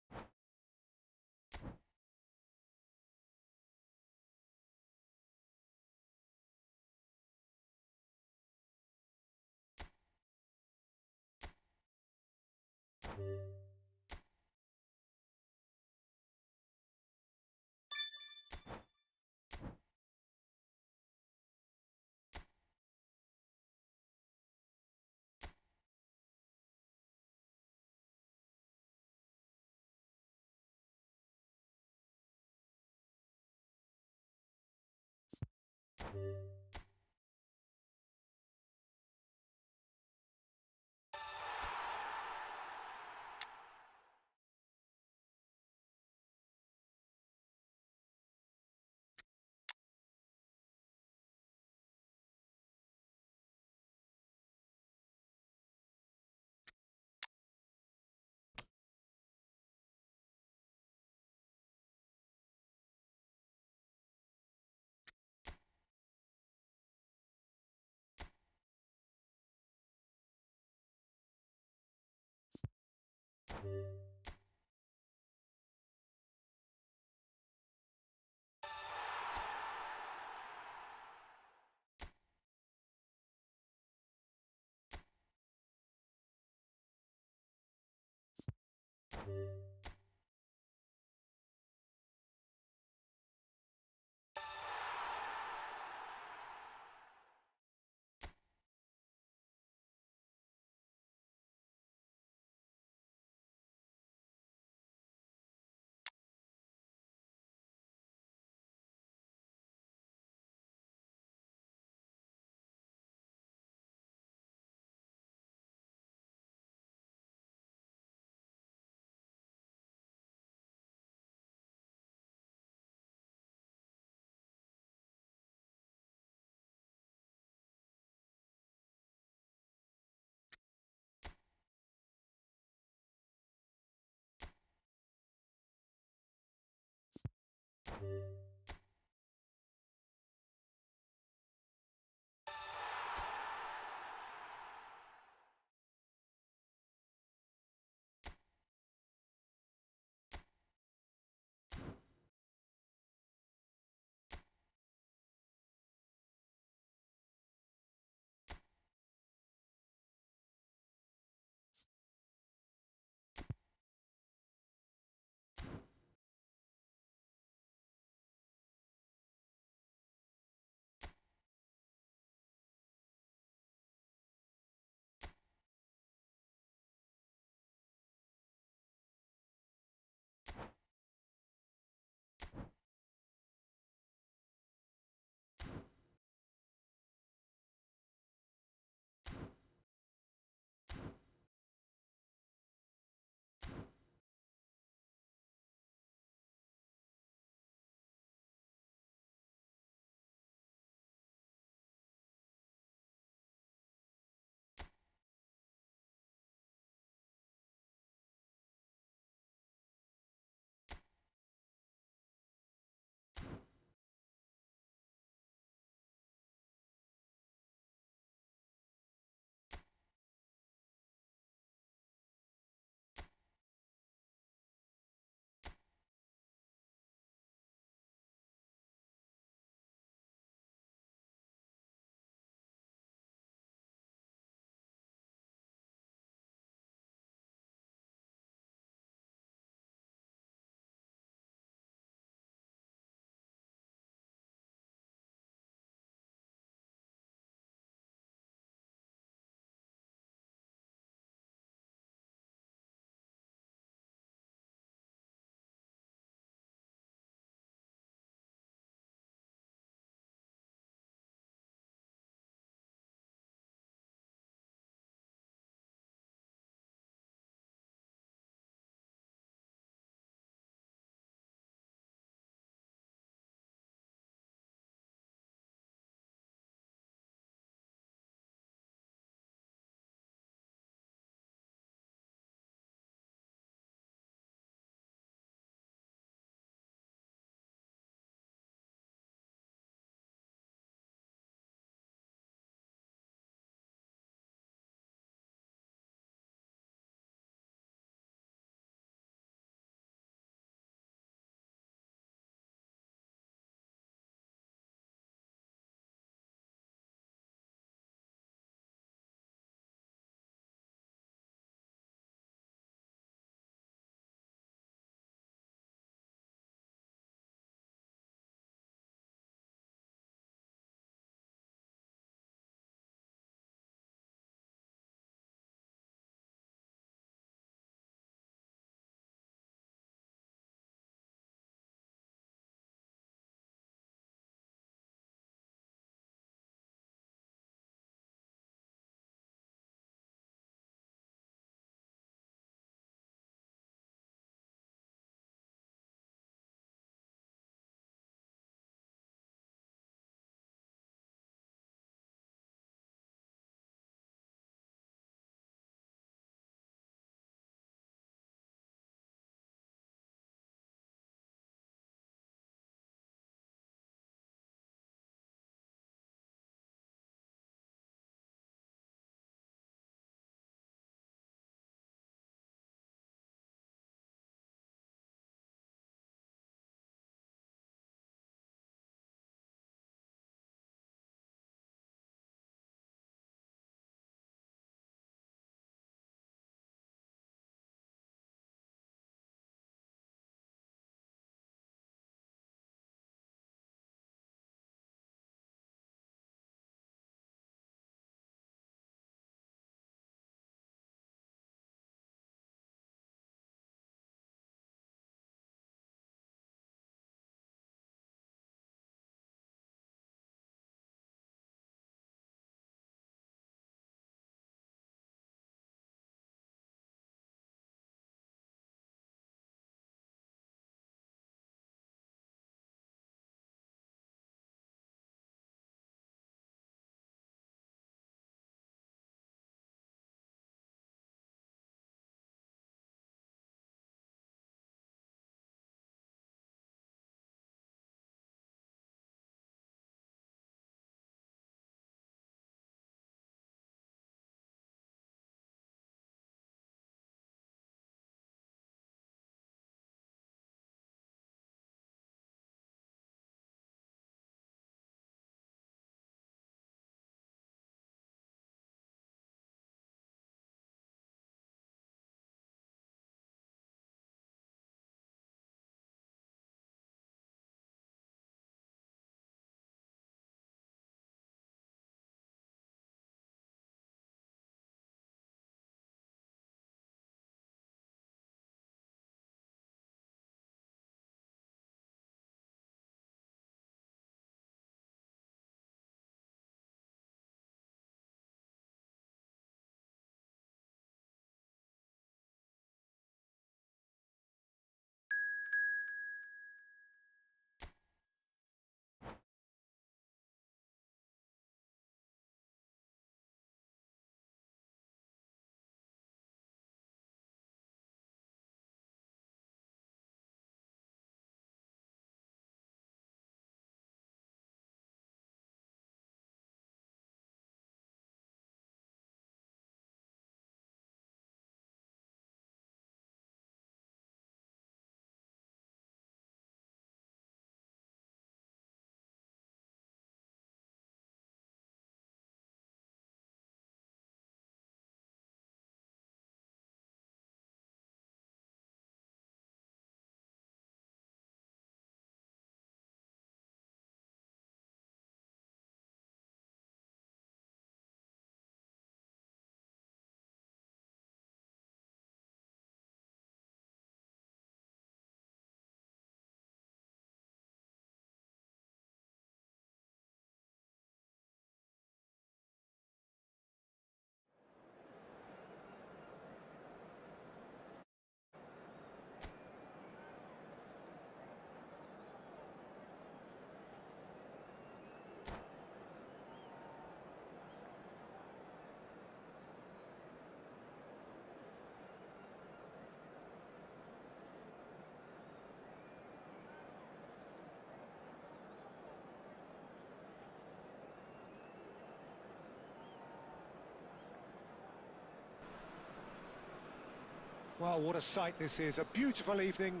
Well, what a sight this is. A beautiful evening.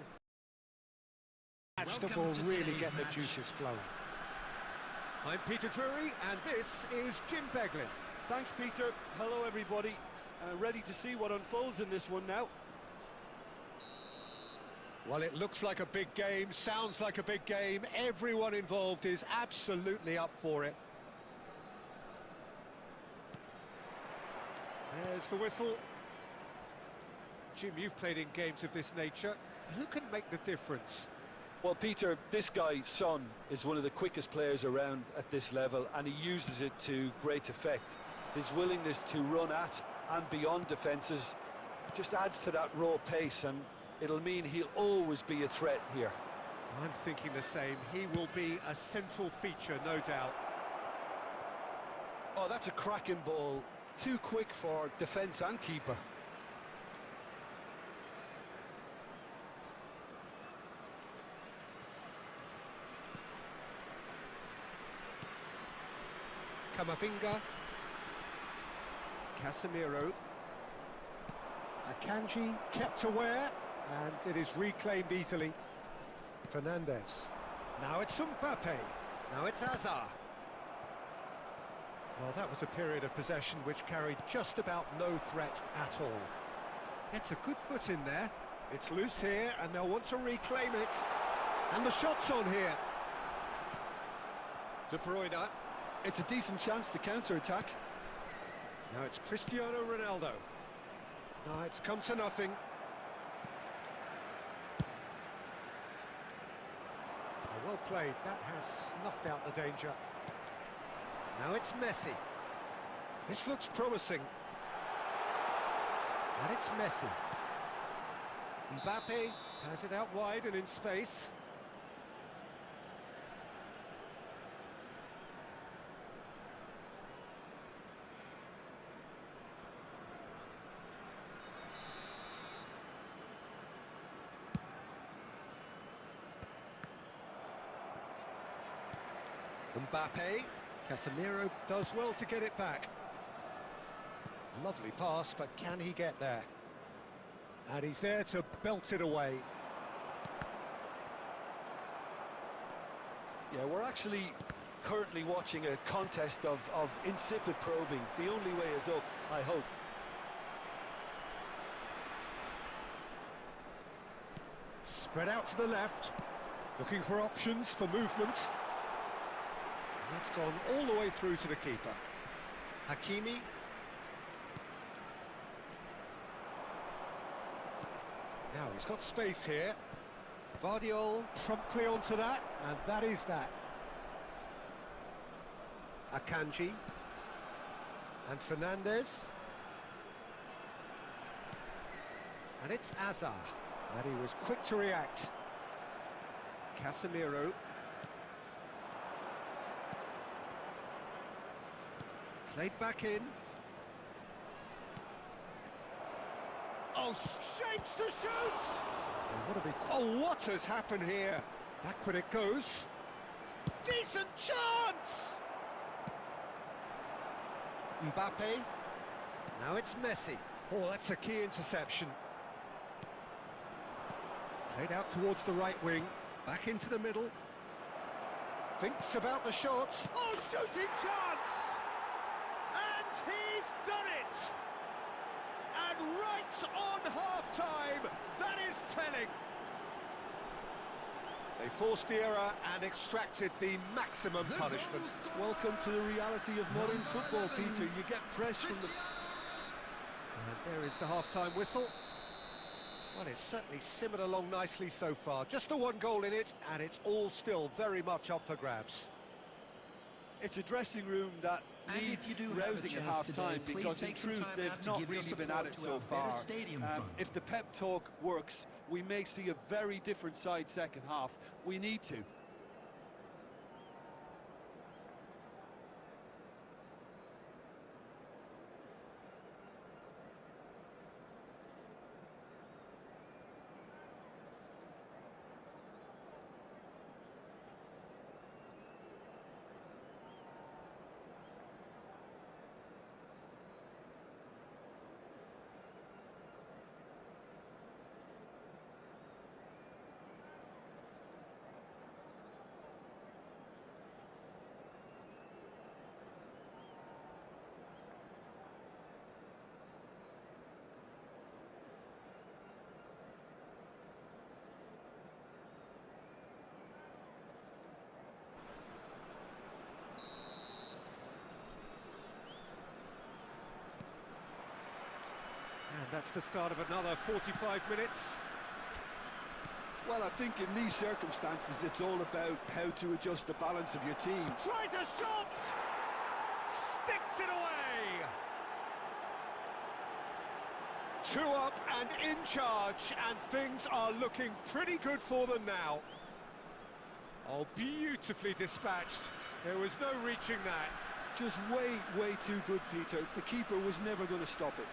Catch the ball, really get the juices flowing. I'm Peter Drury, and this is Jim Beglin. Thanks, Peter. Hello, everybody. Ready to see what unfolds in this one now. Well, it looks like a big game, sounds like a big game. Everyone involved is absolutely up for it. There's the whistle. Jim, you've played in games of this nature. Who can make the difference? Well, Peter, this guy, Son, is one of the quickest players around at this level, and he uses it to great effect. His willingness to run at and beyond defences just adds to that raw pace, and it'll mean he'll always be a threat here. I'm thinking the same. He will be a central feature, no doubt. Oh, that's a cracking ball. Too quick for defence and keeper. Kamavinga, Casemiro, Akanji kept aware, and it is reclaimed easily. Fernandez, now it's Mbappe, now it's Hazard. Well, that was a period of possession which carried just about no threat at all. It's a good foot in there, it's loose here, and they'll want to reclaim it. And the shot's on here. De Bruyne. It's a decent chance to counter-attack. Now it's Cristiano Ronaldo. No, it's come to nothing. Oh, well played, that has snuffed out the danger. Now it's Messi. This looks promising. And it's Messi. Mbappe has it out wide and in space. Mbappe, Casemiro does well to get it back. Lovely pass, but can he get there? And he's there to belt it away. Yeah, we're actually currently watching a contest of insipid probing. The only way is up, I hope. Spread out to the left, looking for options for movement. That's gone all the way through to the keeper. Hakimi. Now he's got space here. Vardiol promptly onto that, and that is that. Akanji. And Fernandez. And it's Hazard. And he was quick to react. Casemiro. Played back in. Oh, shapes to shoot! Oh, what has happened here? Backward it goes. Decent chance! Mbappe. Now it's Messi. Oh, that's a key interception. Played out towards the right wing. Back into the middle. Thinks about the shot. Oh, shooting chance! And he's done it! And right on half-time, that is telling. They forced the error and extracted the maximum punishment. Welcome to the reality of modern football, Peter. You get press from the... And there is the half-time whistle. Well, it's certainly simmered along nicely so far. Just the one goal in it, and it's all still very much up for grabs. It's a dressing room that needs rousing at half-time, because in truth they've not really been at it so far. If the pep talk works, we may see a very different side second half. We need to. That's the start of another 45 minutes. Well, I think in these circumstances, it's all about how to adjust the balance of your team. Tries a shot! Sticks it away! 2 up and in charge, and things are looking pretty good for them now. Oh, beautifully dispatched. There was no reaching that. Just way too good, Peter. The keeper was never going to stop it.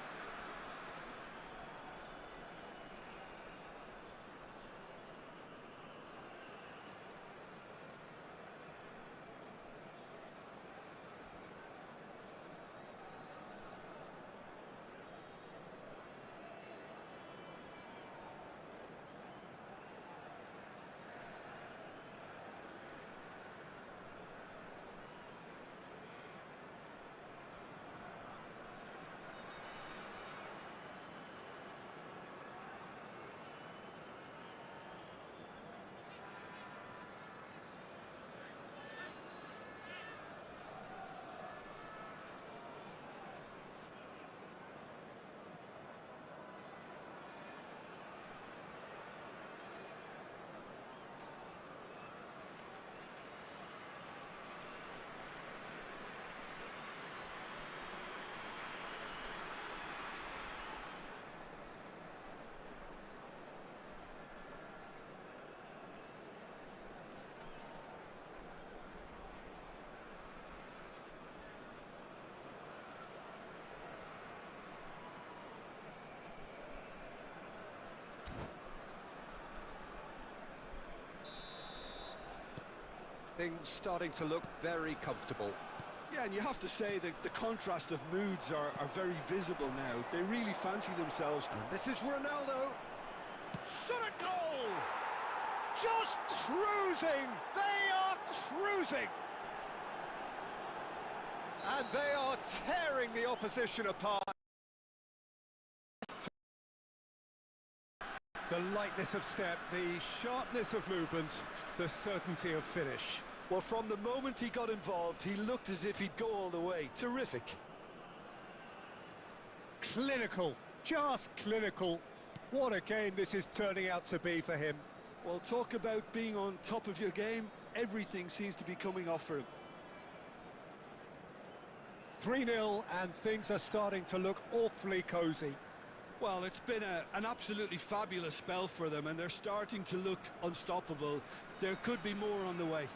Things starting to look very comfortable. Yeah, and you have to say that the contrast of moods are very visible now. They really fancy themselves. And this is Ronaldo. Shot a goal! Just cruising! They are cruising! And they are tearing the opposition apart. The lightness of step, the sharpness of movement, the certainty of finish. Well, from the moment he got involved, he looked as if he'd go all the way. Terrific. Clinical, just clinical. What a game this is turning out to be for him. Well, talk about being on top of your game. Everything seems to be coming off for him. 3-0, and things are starting to look awfully cosy. Well, it's been an absolutely fabulous spell for them, and they're starting to look unstoppable. There could be more on the way.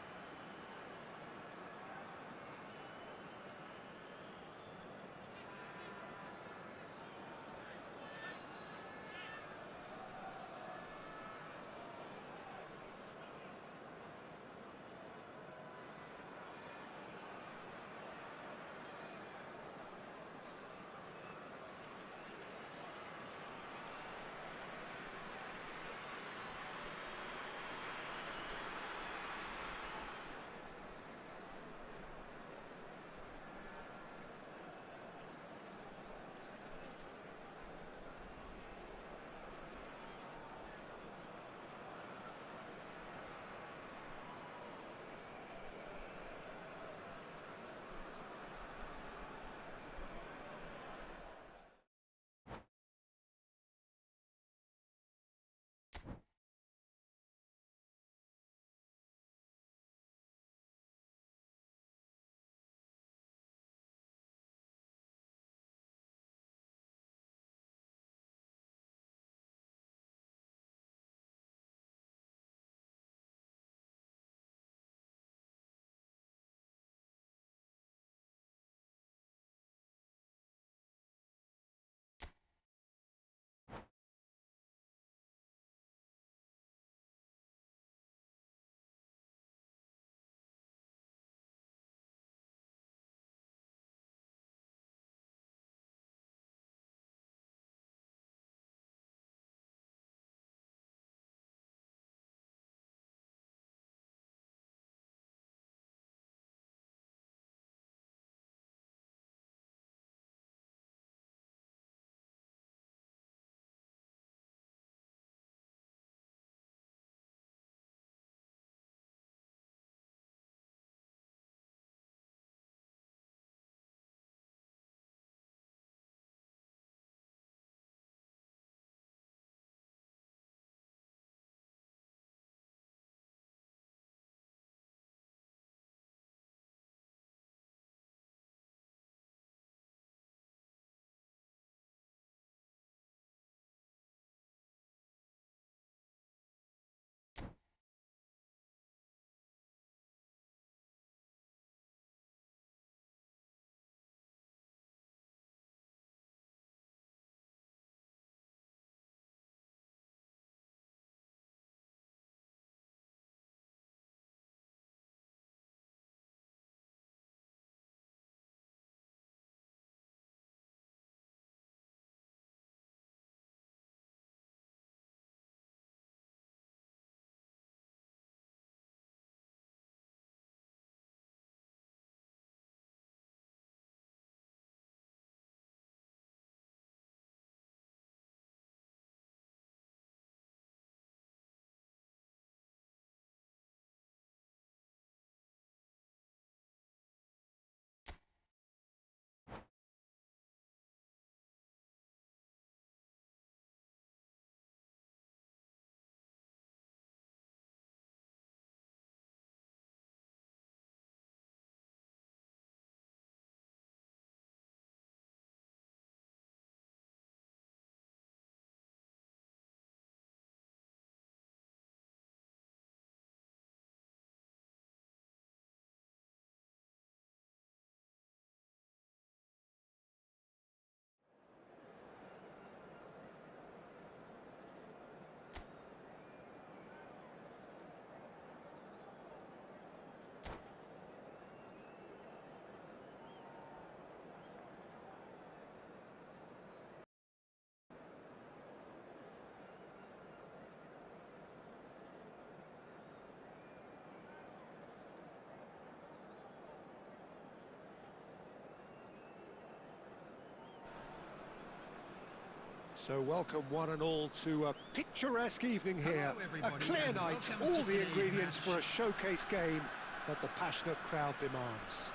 So welcome one and all to a picturesque evening here. Hello, A everybody, clear and night, welcome all to the today's ingredients match. for a showcase game that the passionate crowd demands.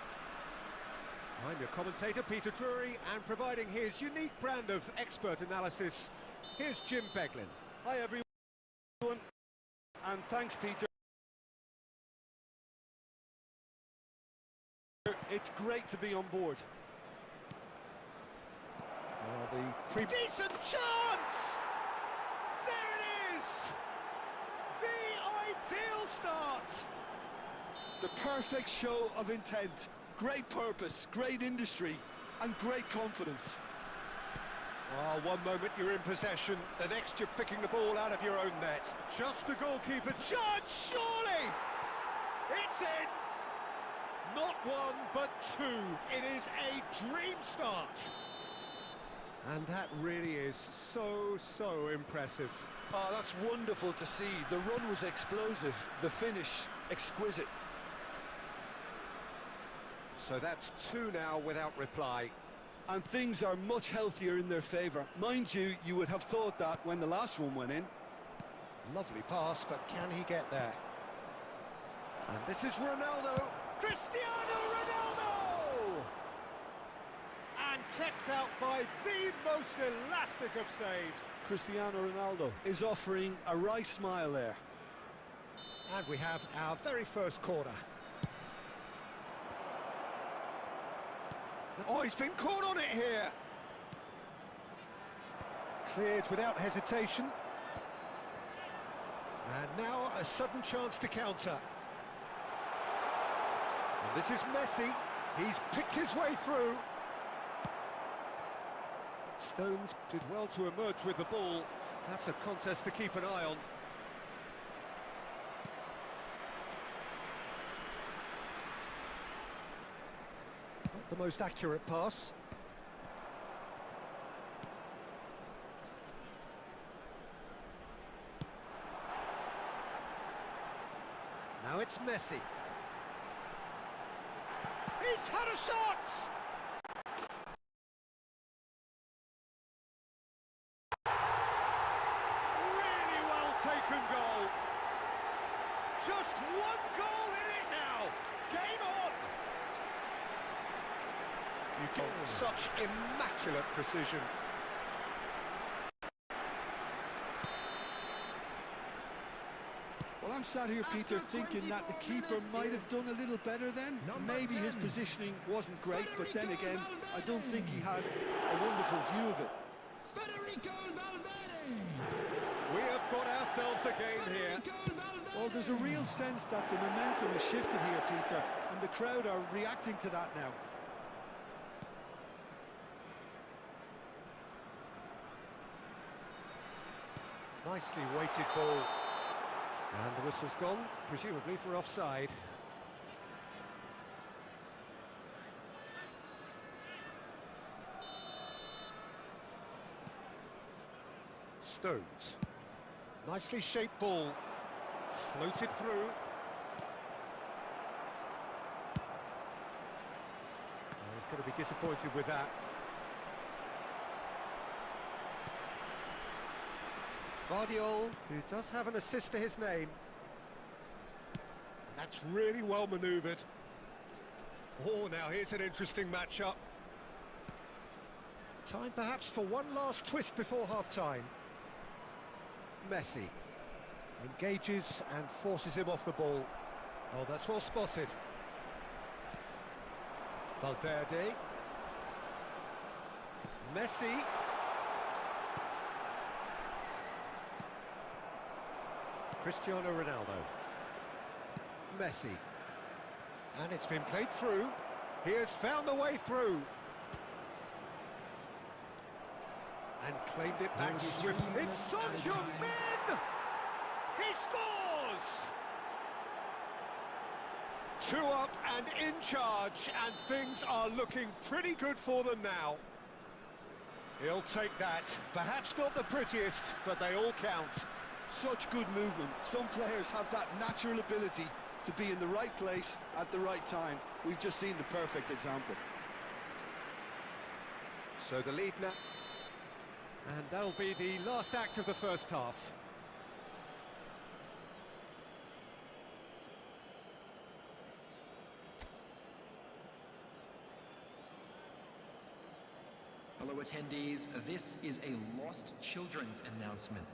I'm your commentator, Peter Drury, and providing his unique brand of expert analysis, here's Jim Beglin. Hi everyone, and thanks Peter. It's great to be on board. Decent chance! There it is! The ideal start! The perfect show of intent, great purpose, great industry, and great confidence. Oh, one moment you're in possession, the next you're picking the ball out of your own net. Just the goalkeeper's chance, surely! It's in! Not one, but two. It is a dream start. And that really is so impressive. Oh, that's wonderful to see. The run was explosive, the finish exquisite. So that's two now without reply. And things are much healthier in their favour. Mind you, you would have thought that when the last one went in. Lovely pass, but can he get there? And this is Ronaldo. Cristiano Ronaldo! And kept out by the most elastic of saves. Cristiano Ronaldo is offering a right smile there. And we have our very first corner. Oh, he's been caught on it here. Cleared without hesitation. And now a sudden chance to counter. And this is Messi. He's picked his way through. Stones did well to emerge with the ball. That's a contest to keep an eye on. Not the most accurate pass. Now it's Messi. He's had a shot! Really well taken goal. Just one goal in it now. Game on! You get such immaculate precision. Well, I'm sat here, Peter, thinking that the keeper might have done a little better then. Maybe his positioning wasn't great, but then again, I don't think he had a wonderful view of it. We have got ourselves a game here. Well, there's a real sense that the momentum has shifted here, Peter, and the crowd are reacting to that now. Nicely weighted ball. And the whistle's gone, presumably for offside. Stones. Nicely shaped ball. Floated through. Oh, he's going to be disappointed with that. Vardiol, who does have an assist to his name. That's really well manoeuvred. Oh, now here's an interesting matchup. Time perhaps for one last twist before half-time. Messi engages and forces him off the ball. Oh, that's well spotted. Valverde. Messi. Cristiano Ronaldo. Messi. And it's been played through. He has found the way through. And claimed it back swiftly. It's Son Heung-min! He scores! 2 up and in charge, and things are looking pretty good for them now. He'll take that. Perhaps not the prettiest, but they all count. Such good movement. Some players have that natural ability to be in the right place at the right time. We've just seen the perfect example. So the lead now. And that'll be the last act of the first half. Hello attendees, this is a lost children's announcement.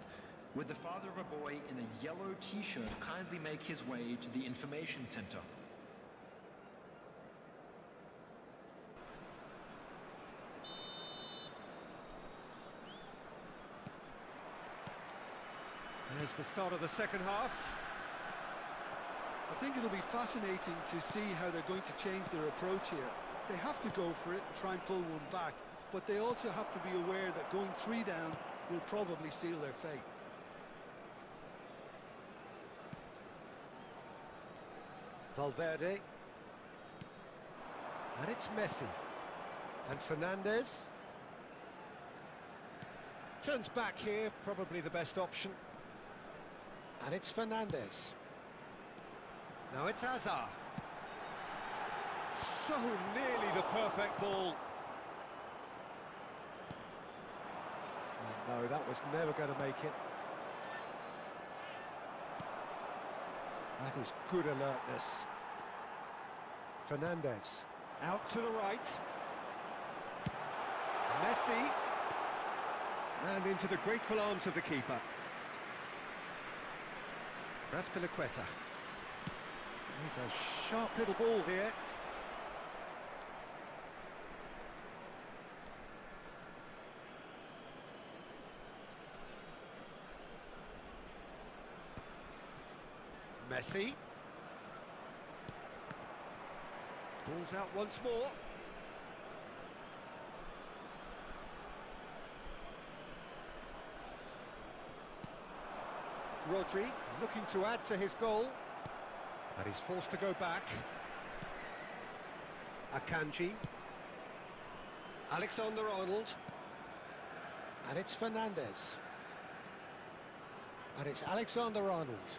Would the father of a boy in a yellow t-shirt kindly make his way to the information center? There's the start of the second half. I think it'll be fascinating to see how they're going to change their approach here. They have to go for it and try and pull one back, but they also have to be aware that going 3 down will probably seal their fate. Valverde. And it's Messi. And Fernandez. Turns back here, probably the best option. And it's Fernandez. Now it's Hazard. So nearly the perfect ball. No, that was never going to make it. That is good alertness. Fernandez. Out to the right. Messi. And into the grateful arms of the keeper. Raspilicueta. He's a sharp little ball here. Messi. Ball's out once more. Rodri looking to add to his goal. And he's forced to go back. Akanji. Alexander-Arnold. And it's Fernandez. And it's Alexander-Arnold.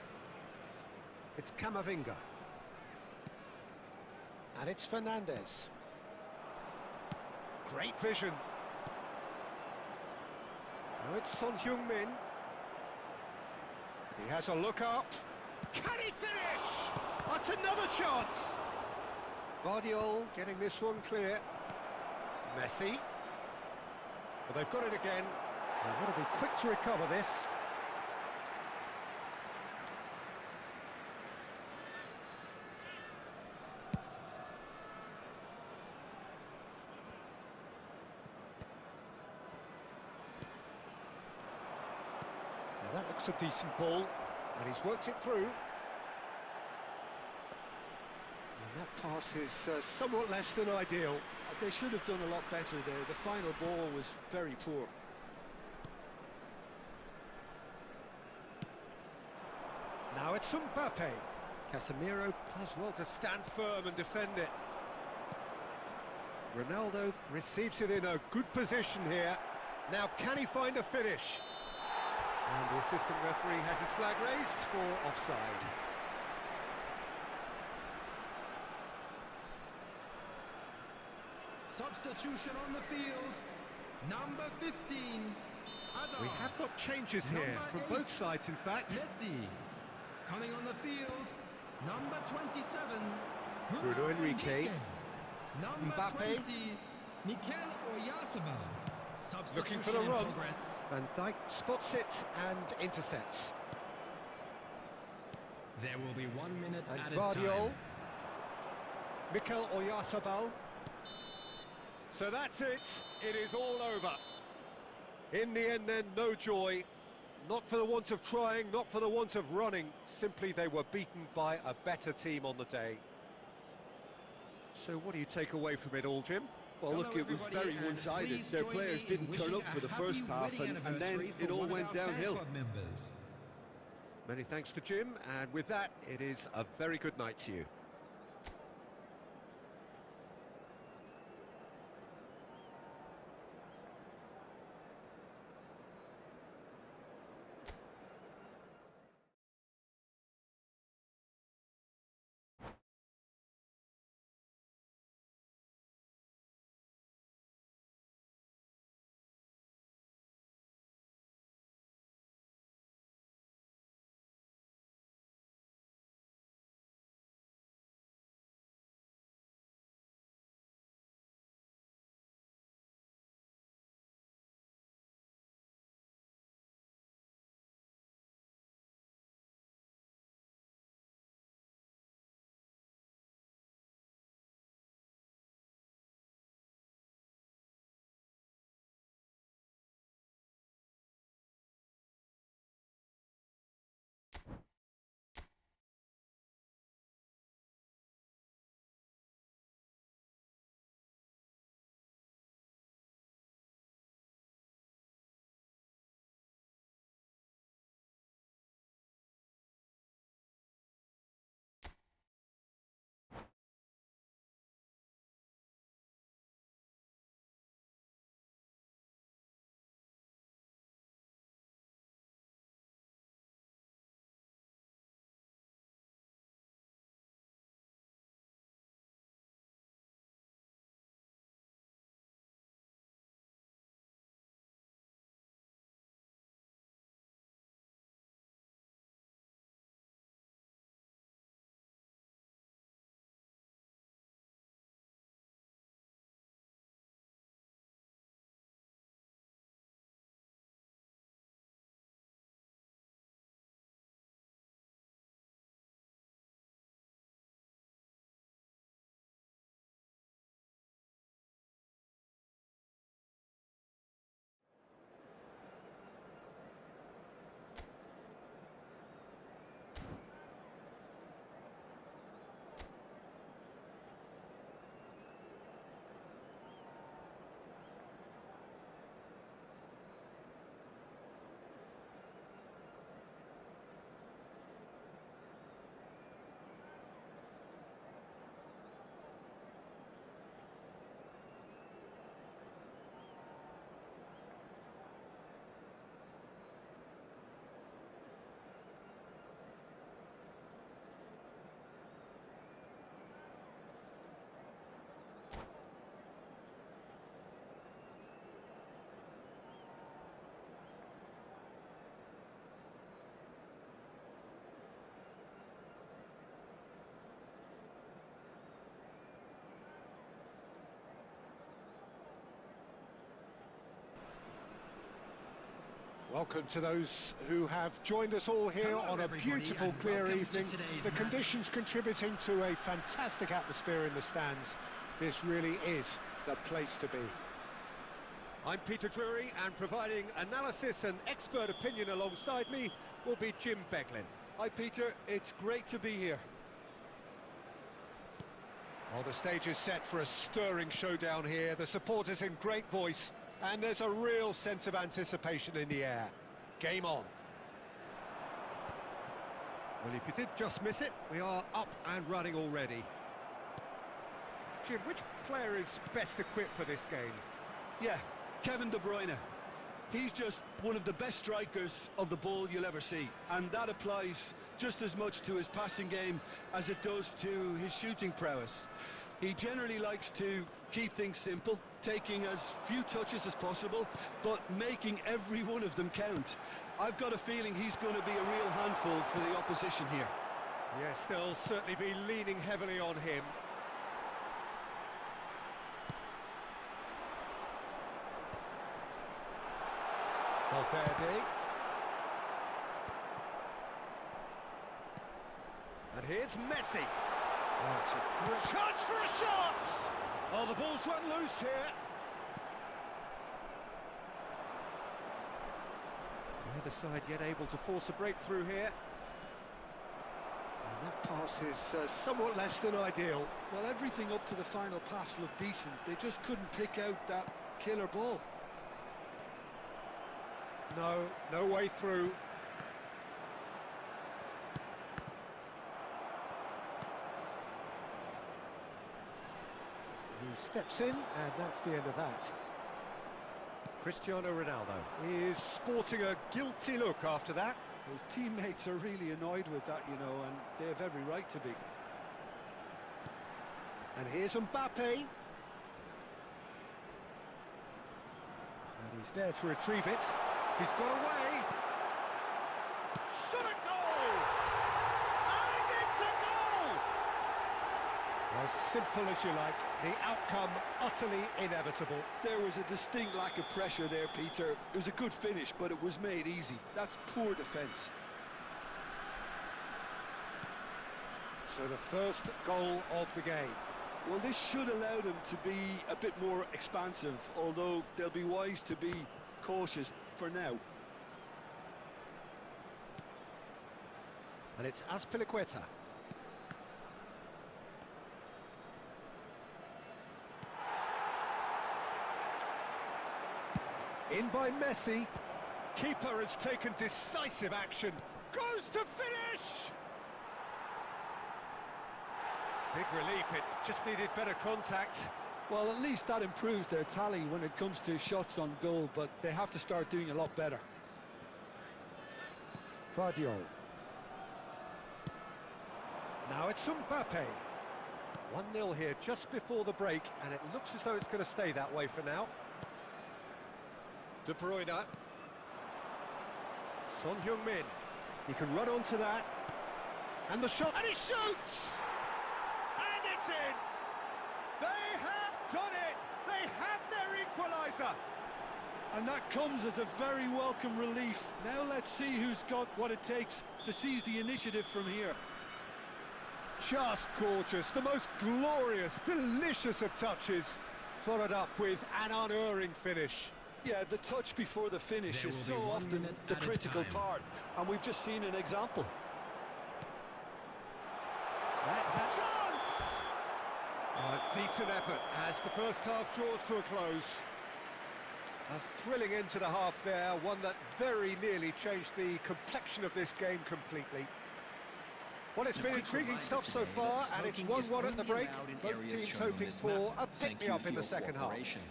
It's Camavinga. And it's Fernandez. Great vision. Now it's Son Heung-min. He has a look up. Can he finish? That's another chance. Vardiol getting this one clear. Messi. Well, they've got it again. They've got to be quick to recover this. Now that looks a decent ball, and he's worked it through. And that pass is somewhat less than ideal. They should have done a lot better there. The final ball was very poor. Now it's Mbappe. Casemiro does well to stand firm and defend it. Ronaldo receives it in a good position here. Now can he find a finish? And the assistant referee has his flag raised for offside. Substitution on the field, number 15, Atau. We have got changes here from both sides, in fact. Messi, coming on the field, number 27, Bruno Enrique. number Mbappe. 20, Mikel Oyarzabal. Looking for the run. Van Dijk spots it and intercepts. There will be 1 minute And added Vardiol. time. Mikel Oyarzabal. So that's it. It is all over. In the end then, no joy. Not for the want of trying, not for the want of running. Simply they were beaten by a better team on the day. So what do you take away from it all, Jim? Well, look, it was very one-sided. Their players didn't turn up for the first half, and then it all went downhill. Many thanks to Jim, and with that, it is a very good night to you. Welcome to those who have joined us all here Hello, on a everybody, beautiful, and clear welcome to evening. today's The match. conditions contributing to a fantastic atmosphere in the stands. This really is the place to be. I'm Peter Drury, and providing analysis and expert opinion alongside me will be Jim Beglin. Hi Peter, it's great to be here. Well, the stage is set for a stirring showdown here. The supporters in great voice, and there's a real sense of anticipation in the air. Game on. Well, if you did just miss it, we are up and running already. Jim, which player is best equipped for this game? Yeah, Kevin De Bruyne. He's just one of the best strikers of the ball you'll ever see, and that applies just as much to his passing game as it does to his shooting prowess. He generally likes to keep things simple, taking as few touches as possible, but making every one of them count. I've got a feeling he's going to be a real handful for the opposition here. Yes, they'll certainly be leaning heavily on him. Valverde. And here's Messi. Oh, it's a great chance for a shot! Oh, the ball's run loose here. Neither side yet able to force a breakthrough here. And that pass is somewhat less than ideal. Well, everything up to the final pass looked decent. They just couldn't pick out that killer ball. No way through. He steps in, and that's the end of that. Cristiano Ronaldo is sporting a guilty look after that. His teammates are really annoyed with that, you know, and they have every right to be. And here's Mbappe. And he's there to retrieve it. He's got away. Shot a goal! And it's a goal! As simple as you like, the outcome utterly inevitable. There was a distinct lack of pressure there, Peter. It was a good finish, but it was made easy. That's poor defence. So the first goal of the game. Well, this should allow them to be a bit more expansive, although they'll be wise to be cautious for now. And it's Azpilicueta. In by Messi. Keeper has taken decisive action. Goes to finish! Big relief, it just needed better contact. Well, at least that improves their tally when it comes to shots on goal, but they have to start doing a lot better. Vardiol. Now it's Mbappe. 1-0 here just before the break, and it looks as though it's going to stay that way for now. De Bruyne. Son Heung-min. He can run onto that. And the shot, and he shoots! And it's in! They have done it! They have their equaliser! And that comes as a very welcome relief. Now let's see who's got what it takes to seize the initiative from here. Just gorgeous, the most glorious, delicious of touches, followed up with an unerring finish. Yeah, the touch before the finish There is will so be 1 often minute the at a critical time. part, and we've just seen an example. Chance! A decent effort as the first half draws to a close. A thrilling end to the half there, one that very nearly changed the complexion of this game completely. Well, it's A been quick intriguing reminder stuff so today far, that and it's smoking is 1-1 at the only break. allowed in Both areas teams shown on hoping this for map. a Thank you pick-me-up for in the your second half. cooperation.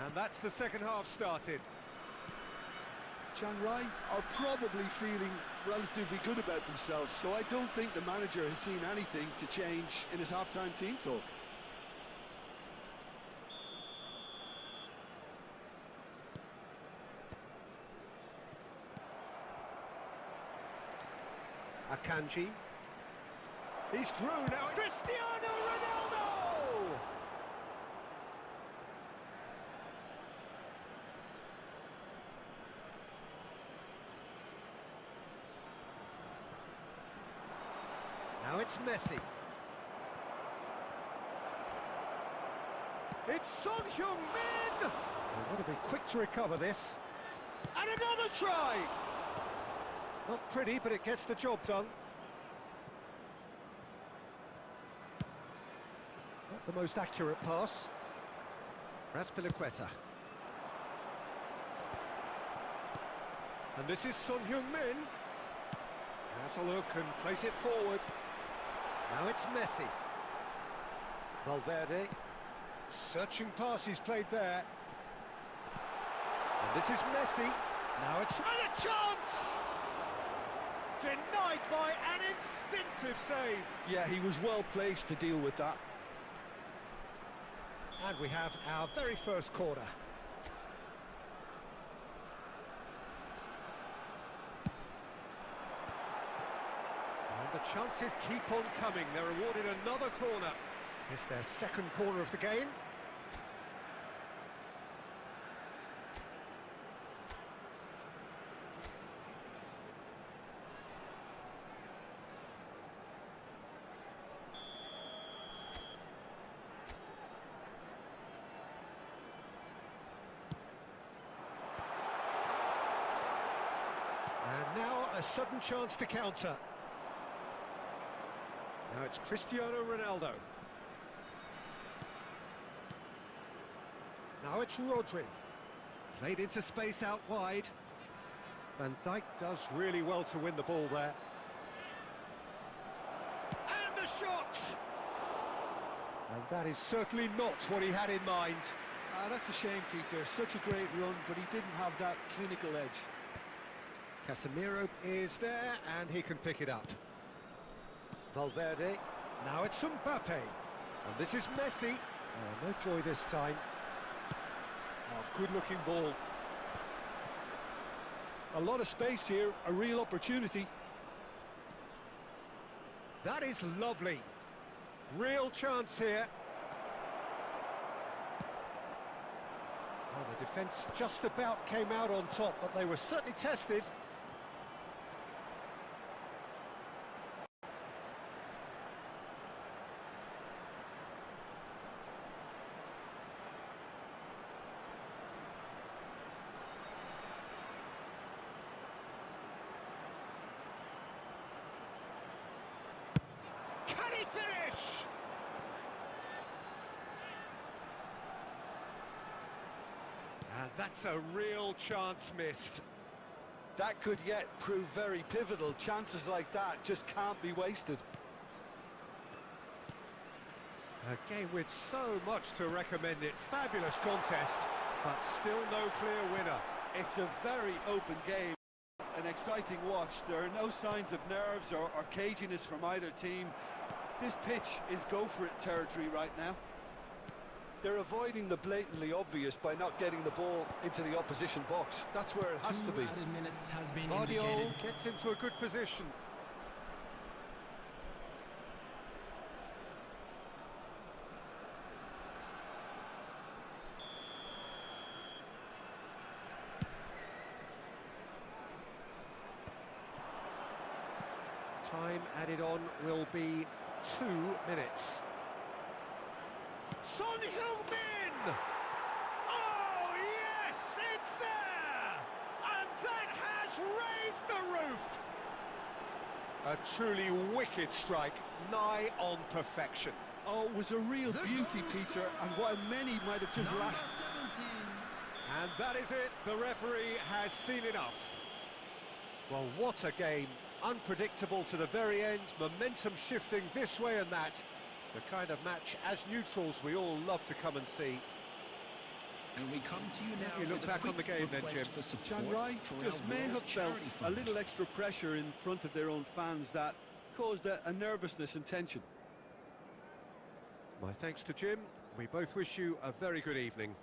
And that's the second half started. Chiang Rai are probably feeling relatively good about themselves, so I don't think the manager has seen anything to change in his half-time team talk. Akanji. He's through now. Cristiano Ronaldo! Now it's Messi. It's Son Heung-min! They've got to be quick to recover this. And another try! Not pretty, but it gets the job done. Not the most accurate pass. Raspilicueta. And this is Son Heung-min. Has a look and plays it forward. Now it's Messi. Valverde. Searching pass he's played there. And this is Messi. Now it's... And a chance! Denied by an instinctive save. Yeah, he was well placed to deal with that. And we have our very first corner. And the chances keep on coming. They're awarded another corner. It's their second corner of the game. And now a sudden chance to counter. Now it's Cristiano Ronaldo. Now it's Rodri. Played into space out wide. Van Dijk does really well to win the ball there. And the shot! And that is certainly not what he had in mind. That's a shame, Peter. Such a great run, but he didn't have that clinical edge. Casemiro is there, and he can pick it up. Valverde. Now it's Mbappe. And this is Messi. Oh, no joy this time. Oh, good-looking ball. A lot of space here, a real opportunity. That is lovely. Real chance here. Well, the defence just about came out on top, but they were certainly tested. Can he finish? And that's a real chance missed. That could yet prove very pivotal. Chances like that just can't be wasted. A game with so much to recommend it. Fabulous contest, but still no clear winner. It's a very open game. An exciting watch. There are no signs of nerves or caginess from either team. This pitch is go-for-it territory right now. They're avoiding the blatantly obvious by not getting the ball into the opposition box. That's where it has to be. 2 added minutes has been Guardiola indicated. gets into a good position. Time added on will be 2 minutes. Son Heung-min! Oh, yes, it's there! And that has raised the roof! A truly wicked strike, nigh on perfection. Oh, it was a real beauty, Peter, and while many might have just lashed... And that is it, the referee has seen enough. Well, what a game. Unpredictable to the very end, momentum shifting this way and that. The kind of match, as neutrals, we all love to come and see. And we come to you now. You look with a back on the quick game then, request Jim. for support Chan Rai for just our may World have felt Charity a Fund. little extra pressure in front of their own fans that caused a nervousness and tension. My thanks to Jim. We both wish you a very good evening.